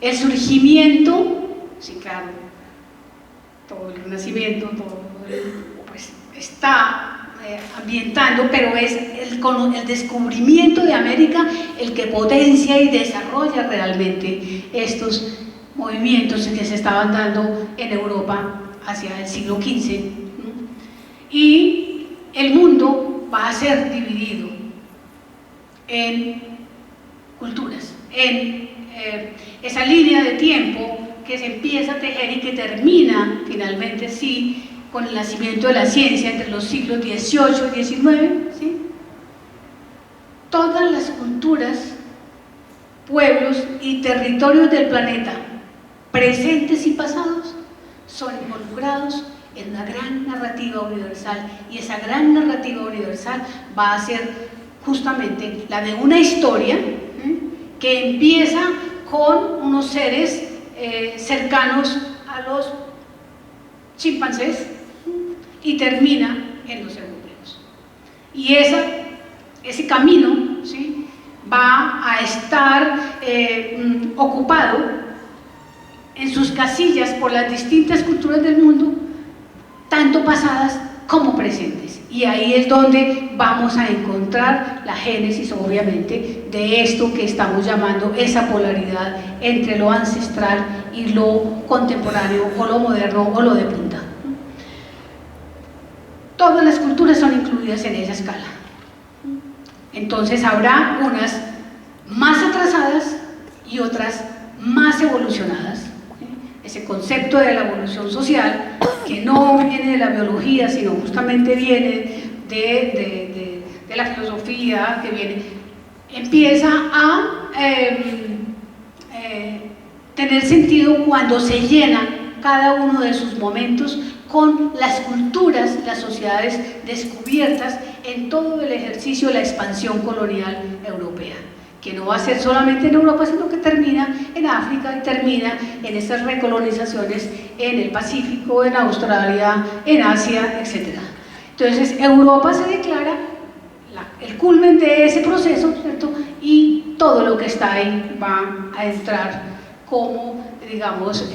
El surgimiento, sí, claro, todo el Renacimiento, pues está ambientando, pero es el descubrimiento de América el que potencia y desarrolla realmente estos movimientos que se estaban dando en Europa hacia el siglo XV, ¿no? Y el mundo va a ser dividido en culturas, en esa línea de tiempo que se empieza a tejer y que termina finalmente, sí, con el nacimiento de la ciencia entre los siglos XVIII y XIX, ¿sí? Todas las culturas, pueblos y territorios del planeta, presentes y pasados, son involucrados en una gran narrativa universal, y esa gran narrativa universal va a ser justamente la de una historia, que empieza con unos seres cercanos a los chimpancés y termina en los europeos. Y ese camino, ¿sí?, va a estar ocupado en sus casillas por las distintas culturas del mundo, tanto pasadas como presentes. Y ahí es donde vamos a encontrar la génesis, obviamente, de esto que estamos llamando esa polaridad entre lo ancestral y lo contemporáneo, o lo moderno, o lo de punta. Todas las culturas son incluidas en esa escala. Entonces habrá unas más atrasadas y otras más evolucionadas. Ese concepto de la evolución social, que no viene de la biología, sino justamente viene de la filosofía, empieza a tener sentido cuando se llena cada uno de sus momentos con las culturas, las sociedades descubiertas en todo el ejercicio de la expansión colonial europea, que no va a ser solamente en Europa, sino que termina en África y termina en estas recolonizaciones en el Pacífico, en Australia, en Asia, etc. Entonces, Europa se declara el culmen de ese proceso, ¿cierto? Y todo lo que está ahí va a entrar como, digamos,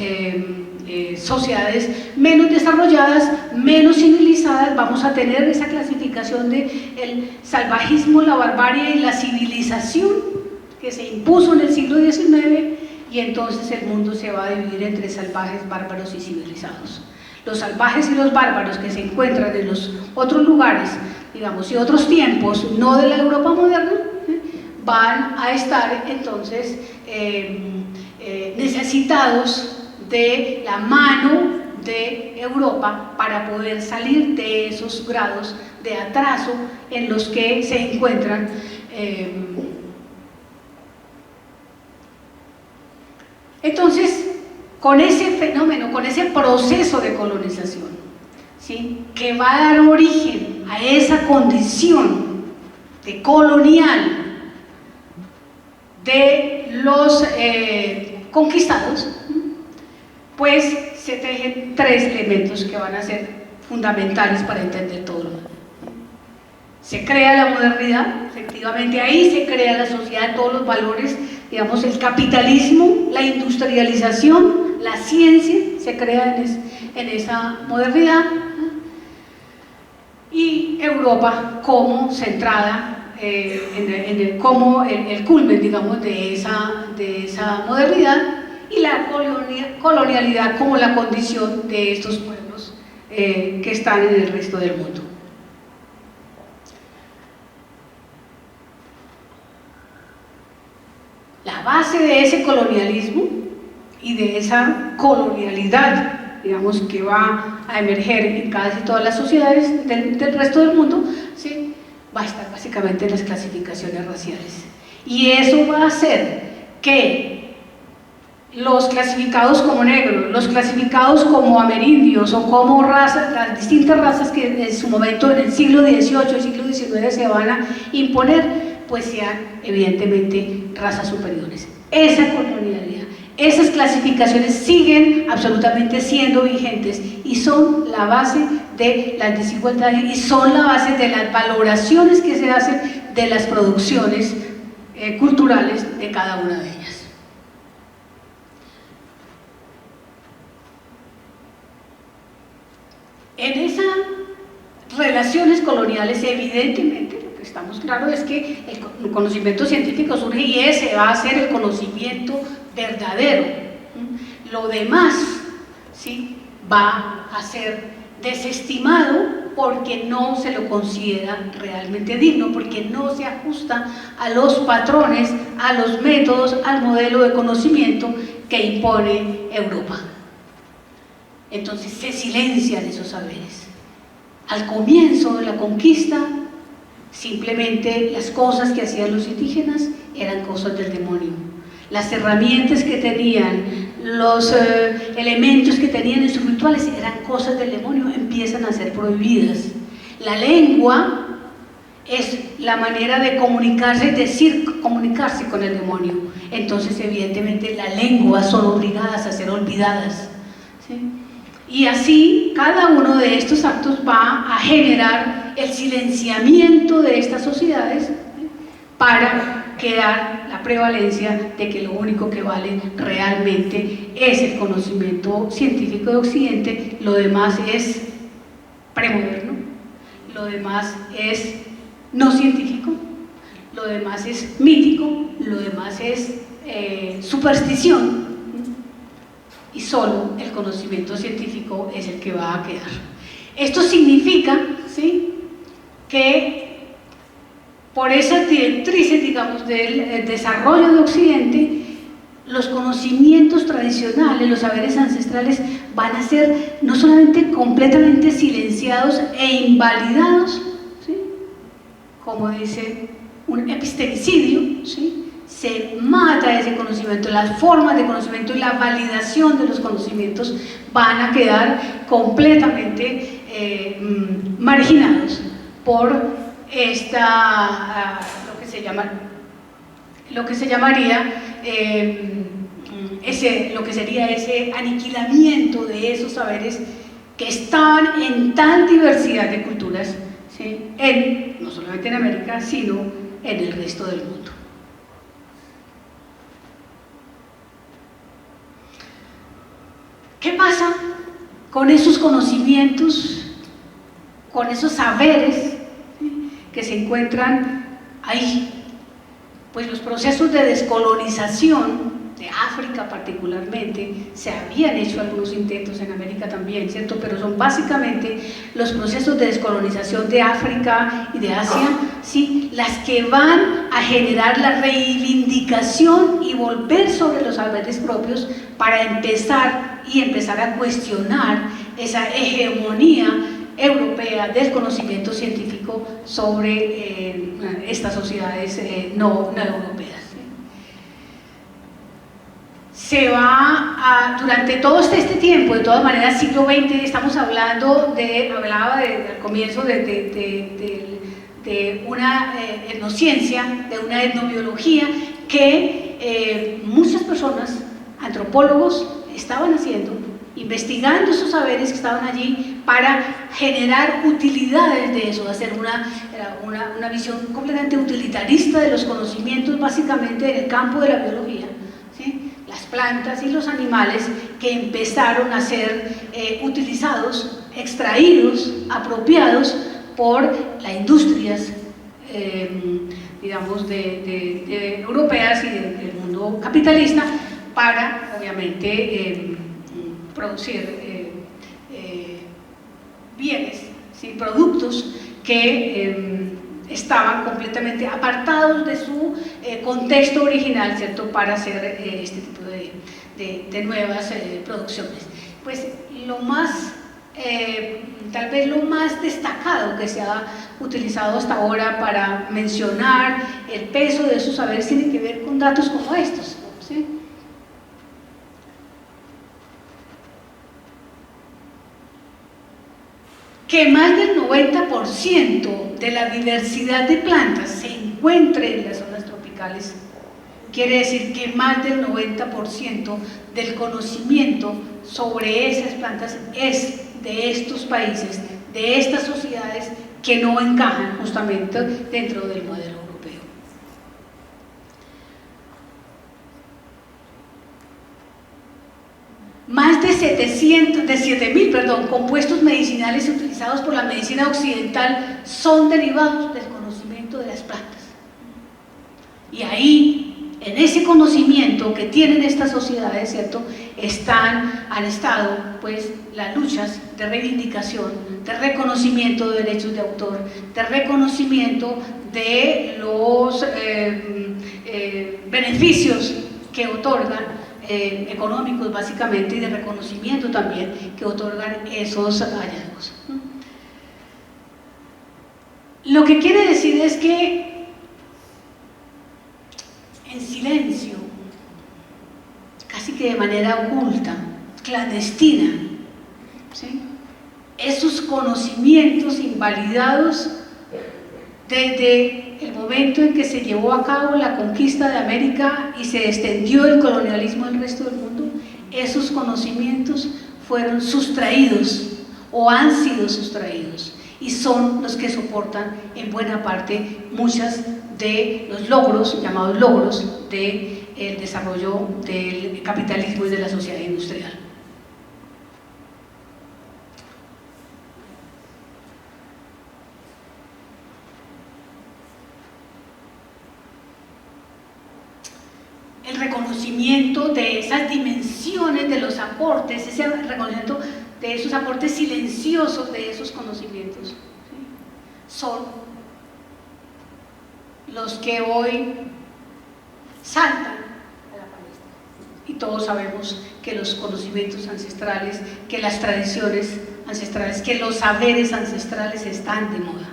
sociedades menos desarrolladas, menos civilizadas. Vamos a tener esa clasificación de el salvajismo, la barbarie y la civilización que se impuso en el siglo XIX, y entonces el mundo se va a dividir entre salvajes, bárbaros y civilizados. Los salvajes y los bárbaros que se encuentran en los otros lugares, digamos, y otros tiempos, no de la Europa moderna, van a estar entonces necesitados de la mano de Europa para poder salir de esos grados de atraso en los que se encuentran. Entonces, con ese fenómeno, con ese proceso de colonización, ¿sí?, que va a dar origen a esa condición de colonial de los conquistados, pues se tejen tres elementos que van a ser fundamentales para entender todo lo demás. Se crea la modernidad, efectivamente ahí se crea la sociedad, todos los valores, digamos, el capitalismo, la industrialización, la ciencia, se crea en esa modernidad, y Europa como centrada, como el culmen, digamos, de esa modernidad, y la colonialidad como la condición de estos pueblos que están en el resto del mundo. La base de ese colonialismo y de esa colonialidad, digamos, que va a emerger en casi todas las sociedades del resto del mundo, ¿sí?, va a estar básicamente en las clasificaciones raciales. Y eso va a hacer que los clasificados como negros, los clasificados como amerindios o como razas, las distintas razas que en su momento en el siglo XVIII y siglo XIX se van a imponer, pues sean evidentemente razas superiores. Esa colonialidad, esas clasificaciones siguen absolutamente siendo vigentes y son la base de las desigualdades y son la base de las valoraciones que se hacen de las producciones culturales de cada una de ellas. En esas relaciones coloniales, evidentemente, lo que estamos claros es que el conocimiento científico surge y ese va a ser el conocimiento verdadero. Lo demás, ¿sí?, va a ser desestimado porque no se lo considera realmente digno, porque no se ajusta a los patrones, a los métodos, al modelo de conocimiento que impone Europa. Entonces se silencian esos saberes. Al comienzo de la conquista, simplemente las cosas que hacían los indígenas eran cosas del demonio. Las herramientas que tenían, los elementos que tenían en sus rituales eran cosas del demonio, empiezan a ser prohibidas. La lengua es la manera de comunicarse, comunicarse con el demonio. Entonces, evidentemente, las lenguas son obligadas a ser olvidadas, ¿sí? Y así, cada uno de estos actos va a generar el silenciamiento de estas sociedades, ¿sí?, para quedar la prevalencia de que lo único que vale realmente es el conocimiento científico de Occidente, lo demás es premoderno, lo demás es no científico, lo demás es mítico, lo demás es superstición, y solo el conocimiento científico es el que va a quedar. Esto significa, ¿sí?, que por esas directrices, digamos, del desarrollo de Occidente, los conocimientos tradicionales, los saberes ancestrales van a ser no solamente completamente silenciados e invalidados, ¿sí?, como dice un epistemicidio, ¿sí?, se mata ese conocimiento, las formas de conocimiento y la validación de los conocimientos van a quedar completamente marginados por lo que sería ese aniquilamiento de esos saberes que estaban en tal diversidad de culturas, ¿sí?, no solamente en América, sino en el resto del mundo. ¿Qué pasa con esos conocimientos, con esos saberes que se encuentran ahí? Pues los procesos de descolonización de África particularmente, se habían hecho algunos intentos en América también, ¿cierto? Pero son básicamente los procesos de descolonización de África y de Asia, ¿sí?, las que van a generar la reivindicación y volver sobre los saberes propios para empezar a cuestionar esa hegemonía europea del conocimiento científico sobre estas sociedades no europeas. Se va durante todo este tiempo, de todas maneras, siglo XX, estamos hablaba al comienzo de una etnociencia, de una etnobiología que muchas personas, antropólogos, estaban haciendo, investigando esos saberes que estaban allí para generar utilidades de eso, hacer una visión completamente utilitarista de los conocimientos, básicamente en el campo de la biología, ¿sí? Las plantas y los animales que empezaron a ser utilizados, extraídos, apropiados por las industrias, digamos, europeas y del mundo capitalista para, obviamente, producir bienes, ¿sí?, productos que estaban completamente apartados de su contexto original, ¿cierto?, para hacer este tipo de nuevas producciones. Pues lo más tal vez lo más destacado que se ha utilizado hasta ahora para mencionar el peso de esos saberes tiene que ver con datos como estos, ¿sí? Que más del 90% de la diversidad de plantas se encuentre en las zonas tropicales, quiere decir que más del 90% del conocimiento sobre esas plantas es de estos países, de estas sociedades que no encajan justamente dentro del modelo europeo. Más de 7.000 compuestos medicinales utilizados por la medicina occidental son derivados del conocimiento de las plantas. Y ahí, en ese conocimiento que tienen estas sociedades, ¿cierto?, han estado pues las luchas de reivindicación, de reconocimiento de derechos de autor, de reconocimiento de los beneficios que otorgan, económicos básicamente, y de reconocimiento también que otorgan esos hallazgos. Lo que quiere decir es que en silencio, casi que de manera oculta, clandestina, ¿sí?, esos conocimientos invalidados desde el momento en que se llevó a cabo la conquista de América y se extendió el colonialismo al resto del mundo, esos conocimientos fueron sustraídos o han sido sustraídos y son los que soportan en buena parte muchas de los logros, llamados logros, del desarrollo del capitalismo y de la sociedad industrial. El reconocimiento de esas dimensiones de los aportes, ese reconocimiento de esos aportes silenciosos de esos conocimientos, ¿sí?, son los que hoy saltan a la palestra. Y todos sabemos que los conocimientos ancestrales, que las tradiciones ancestrales, que los saberes ancestrales están de moda.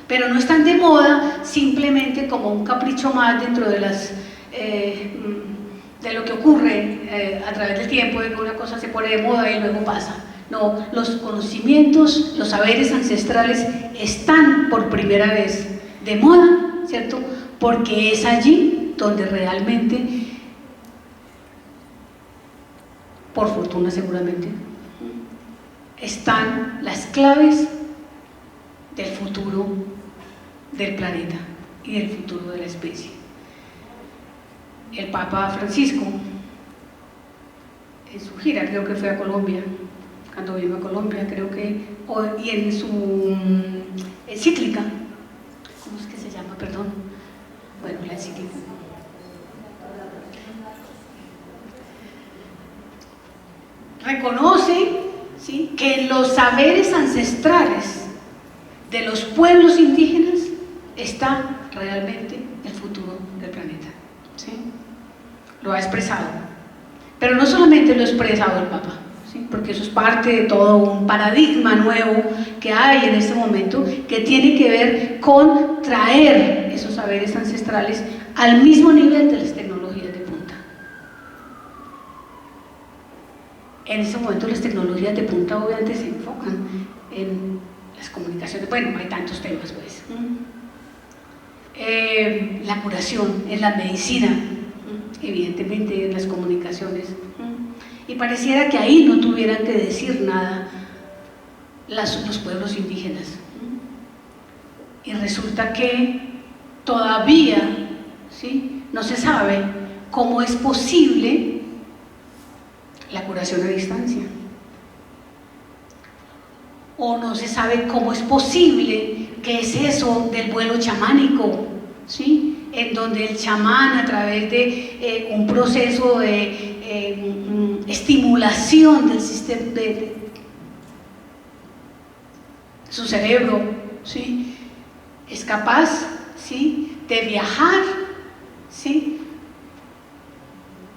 Pero no están de moda simplemente como un capricho más dentro de de lo que ocurre a través del tiempo, de que una cosa se pone de moda y luego pasa. No, los conocimientos, los saberes ancestrales están por primera vez de moda, ¿cierto?, porque es allí donde realmente, por fortuna seguramente, están las claves del futuro del planeta y del futuro de la especie. El Papa Francisco, en su gira, creo que fue a Colombia, cuando vino a Colombia, creo que, y en su encíclica, ¿cómo es que se llama? Perdón. Bueno, la encíclica. Reconoce, ¿sí?, que en los saberes ancestrales de los pueblos indígenas está realmente el futuro del planeta, ¿sí? Lo ha expresado, pero no solamente lo ha expresado el Papa, ¿sí?, porque eso es parte de todo un paradigma nuevo que hay en este momento, que tiene que ver con traer esos saberes ancestrales al mismo nivel de las tecnologías de punta. En este momento las tecnologías de punta obviamente se enfocan en las comunicaciones, bueno, hay tantos temas pues, la curación, en la medicina, evidentemente en las comunicaciones, y pareciera que ahí no tuvieran que decir nada los pueblos indígenas, y resulta que todavía, ¿sí?, no se sabe cómo es posible la curación a distancia, o no se sabe cómo es posible, qué es eso del vuelo chamánico, ¿sí?, en donde el chamán, a través de un proceso de estimulación del sistema de su cerebro, ¿sí?, es capaz, ¿sí?, de viajar, ¿sí?,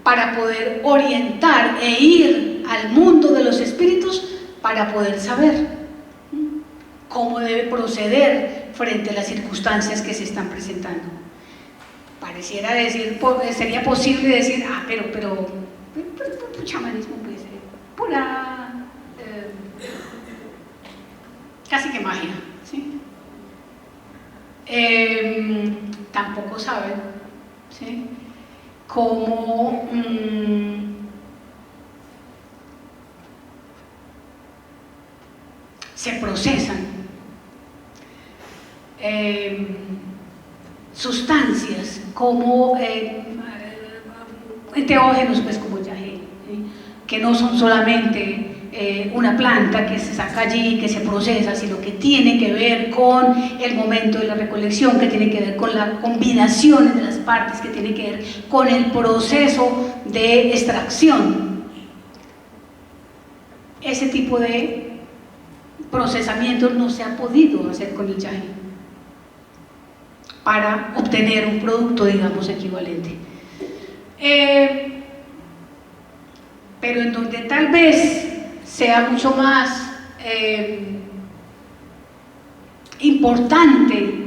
para poder orientar e ir al mundo de los espíritus para poder saber cómo debe proceder frente a las circunstancias que se están presentando. Pareciera decir, sería posible decir, pero chamanismo puede ser pura, casi que magia, ¿sí? Tampoco saben, ¿sí?, cómo se procesan sustancias como enteógenos, pues como yagé, ¿sí?, que no son solamente una planta que se saca allí, que se procesa, sino que tiene que ver con el momento de la recolección, que tiene que ver con la combinación de las partes, que tiene que ver con el proceso de extracción. Ese tipo de procesamiento no se ha podido hacer con el yagé para obtener un producto, digamos, equivalente. Pero en donde tal vez sea mucho más importante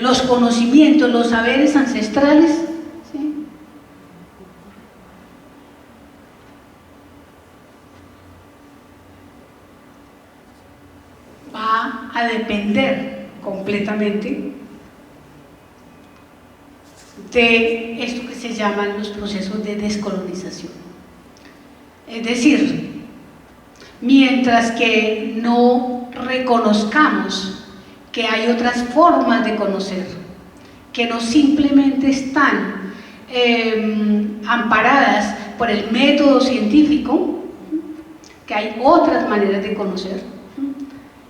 los conocimientos, los saberes ancestrales, ¿sí?, va a depender completamente de esto que se llaman los procesos de descolonización. Es decir, mientras que no reconozcamos que hay otras formas de conocer, que no simplemente están amparadas por el método científico, que hay otras maneras de conocer,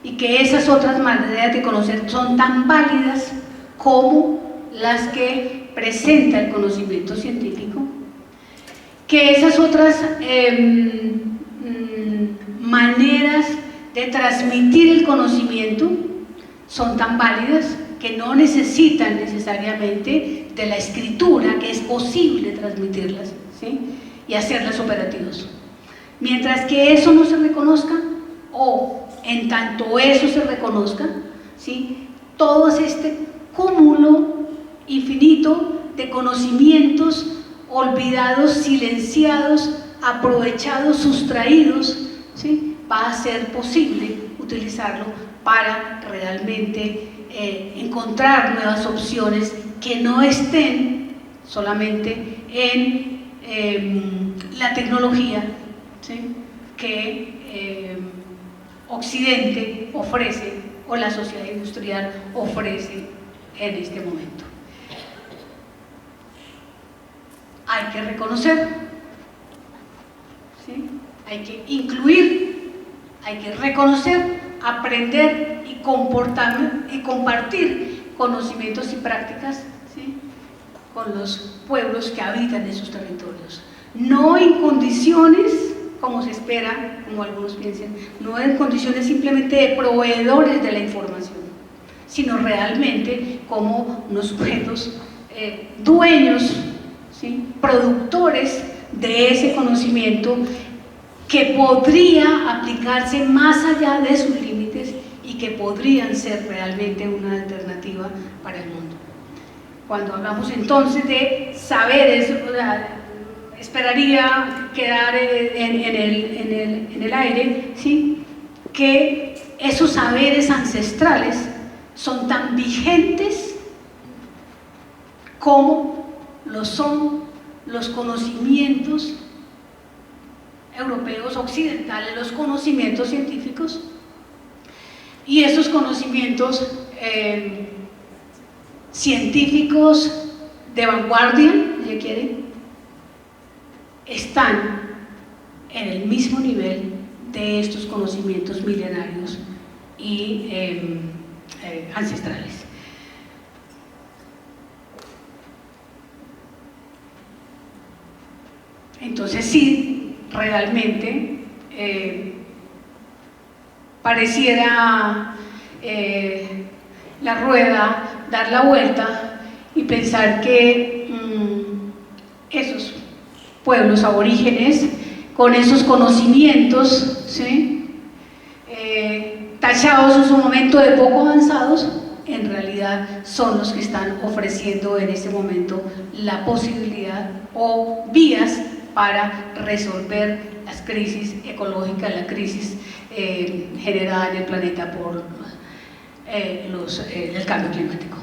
y que esas otras maneras de conocer son tan válidas como las que presenta el conocimiento científico, que esas otras maneras de transmitir el conocimiento son tan válidas que no necesitan necesariamente de la escritura, que es posible transmitirlas, ¿sí?, y hacerlas operativas. Mientras que eso no se reconozca, o en tanto eso se reconozca, ¿sí?, todo este cúmulo infinito de conocimientos olvidados, silenciados, aprovechados, sustraídos, ¿sí?, va a ser posible utilizarlo para realmente encontrar nuevas opciones que no estén solamente en la tecnología, ¿sí?, que Occidente ofrece, o la sociedad industrial ofrece en este momento. Hay que reconocer, ¿sí?, hay que incluir, hay que reconocer, aprender y compartir conocimientos y prácticas, ¿sí?, con los pueblos que habitan esos territorios. No en condiciones, como se espera, como algunos piensan, no en condiciones simplemente de proveedores de la información, sino realmente como unos sujetos dueños, ¿sí?, productores de ese conocimiento que podría aplicarse más allá de sus límites y que podrían ser realmente una alternativa para el mundo. Cuando hablamos entonces de saberes, esperaría quedar en el aire, ¿sí?, que esos saberes ancestrales son tan vigentes como lo son los conocimientos europeos occidentales, los conocimientos científicos, y esos conocimientos científicos de vanguardia, si quieren, están en el mismo nivel de estos conocimientos milenarios y ancestrales. Entonces sí, realmente pareciera la rueda dar la vuelta y pensar que esos pueblos aborígenes, con esos conocimientos, ¿sí? Tachados en su momento de poco avanzados, en realidad son los que están ofreciendo en este momento la posibilidad o vías para resolver las crisis ecológicas, la crisis generada en el planeta por el cambio climático.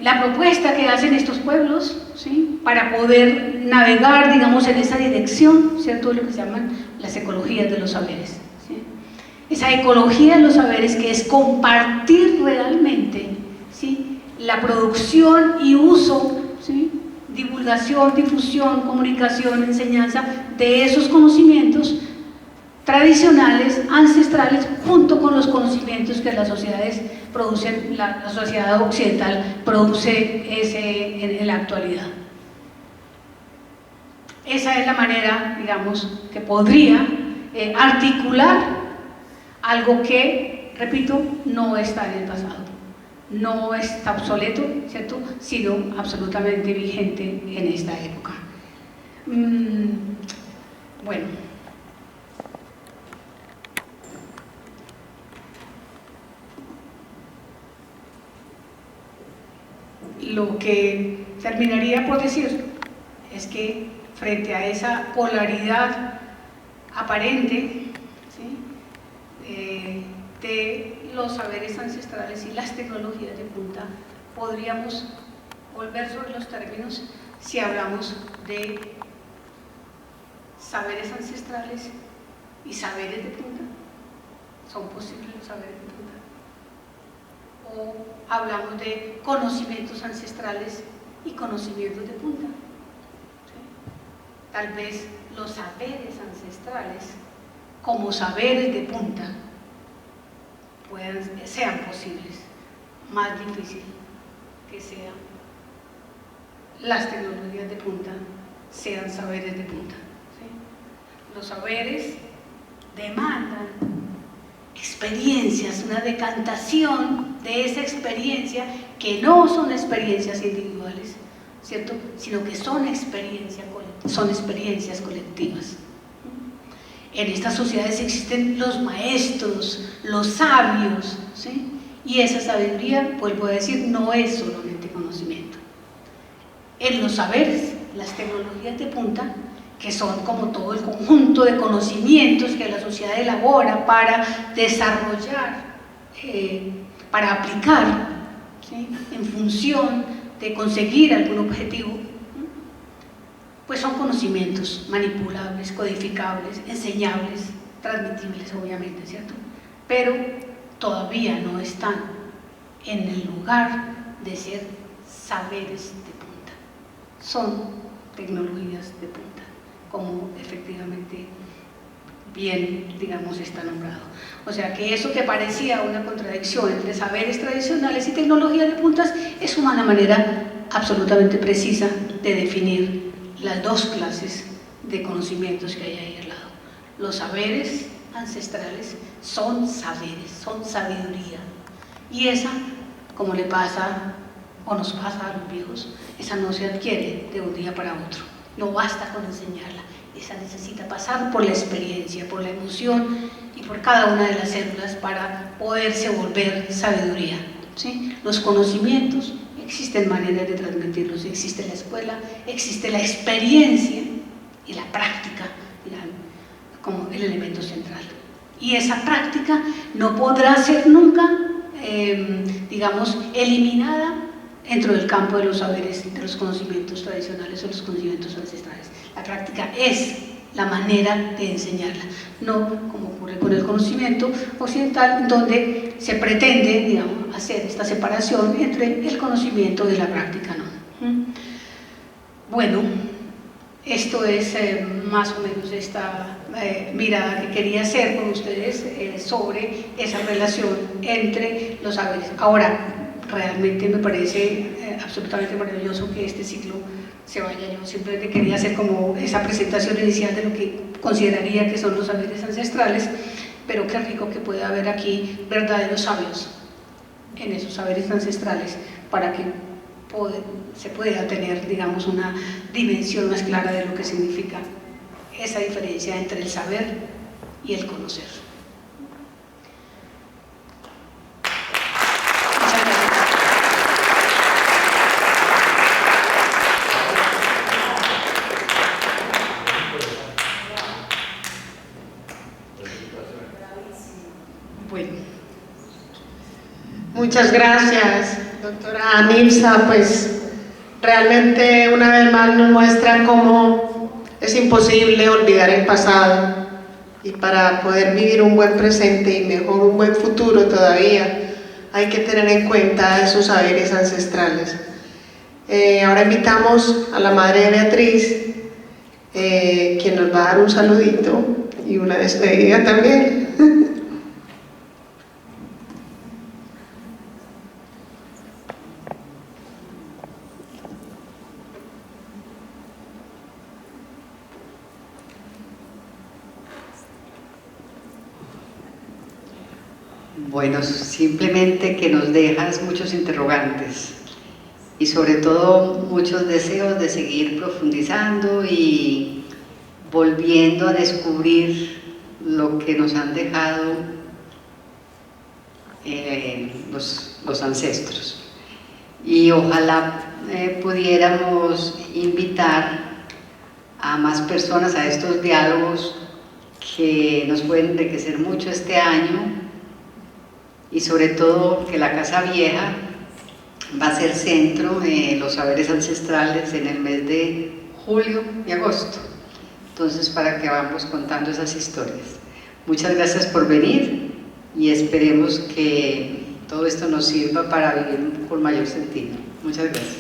La propuesta que hacen estos pueblos, ¿sí?, para poder navegar, digamos, en esa dirección, ¿cierto?, es lo que se llaman las ecologías de los saberes. Esa ecología de los saberes, que es compartir realmente, ¿sí?, la producción y uso, ¿sí?, divulgación, difusión, comunicación, enseñanza de esos conocimientos tradicionales, ancestrales, junto con los conocimientos que las sociedades producen, la sociedad occidental produce en la actualidad. Esa es la manera, digamos, que podría articular algo que, repito, no está en el pasado, no está obsoleto, ¿cierto?, sino absolutamente vigente en esta época. Bueno, lo que terminaría por decir es que frente a esa polaridad aparente, ¿sí?, de los saberes ancestrales y las tecnologías de punta, podríamos volver sobre los términos si hablamos de saberes ancestrales y saberes de punta. ¿Son posibles los saberes de punta? O hablamos de conocimientos ancestrales y conocimientos de punta. ¿Sí? Tal vez los saberes ancestrales como saberes de punta sean posibles, más difícil que sean las tecnologías de punta sean saberes de punta. ¿Sí? Los saberes demandan experiencias, una decantación de esa experiencia, que no son experiencias individuales, ¿cierto?, sino que son experiencias colectivas. En estas sociedades existen los maestros, los sabios, ¿sí?, y esa sabiduría, vuelvo a decir, no es solamente conocimiento. En los saberes, las tecnologías de punta, que son como todo el conjunto de conocimientos que la sociedad elabora para desarrollar, para aplicar, ¿sí?, en función de conseguir algún objetivo, pues son conocimientos manipulables, codificables, enseñables, transmitibles, obviamente, ¿cierto? Pero todavía no están en el lugar de ser saberes de punta. Son tecnologías de punta, como efectivamente bien, digamos, está nombrado. O sea que eso que parecía una contradicción entre saberes tradicionales y tecnologías de puntas es una manera absolutamente precisa de definir las dos clases de conocimientos que hay ahí al lado. Los saberes ancestrales son saberes, son sabiduría, y esa, como le pasa o nos pasa a los viejos, esa no se adquiere de un día para otro, no basta con enseñarla, esa necesita pasar por la experiencia, por la emoción y por cada una de las células para poderse volver sabiduría, ¿sí? Los conocimientos, existen maneras de transmitirlos, existe la escuela, existe la experiencia y la práctica, como el elemento central. Y esa práctica no podrá ser nunca, digamos, eliminada dentro del campo de los saberes, de los conocimientos tradicionales o los conocimientos ancestrales. La práctica es la manera de enseñarla, no como ocurre con el conocimiento occidental, donde se pretende, digamos, hacer esta separación entre el conocimiento y la práctica, ¿no? Bueno, esto es más o menos esta mirada que quería hacer con ustedes sobre esa relación entre los saberes. Ahora, realmente me parece absolutamente maravilloso que este ciclo se vaya. Yo simplemente quería hacer como esa presentación inicial de lo que consideraría que son los saberes ancestrales, pero qué rico que pueda haber aquí verdaderos sabios en esos saberes ancestrales para que se pueda tener, digamos, una dimensión más clara de lo que significa esa diferencia entre el saber y el conocer. Bueno. Muchas gracias, doctora Nilsa. Pues realmente una vez más nos muestra cómo es imposible olvidar el pasado, y para poder vivir un buen presente y mejor un buen futuro todavía hay que tener en cuenta esos saberes ancestrales. Ahora invitamos a la madre de Beatriz, quien nos va a dar un saludito y una despedida también. Bueno, simplemente que nos dejas muchos interrogantes y sobre todo muchos deseos de seguir profundizando y volviendo a descubrir lo que nos han dejado los ancestros. Y ojalá pudiéramos invitar a más personas a estos diálogos que nos pueden enriquecer mucho este año, y sobre todo que la Casa Vieja va a ser centro de los saberes ancestrales en el mes de julio y agosto. Entonces, para que vamos contando esas historias. Muchas gracias por venir y esperemos que todo esto nos sirva para vivir con mayor sentido. Muchas gracias.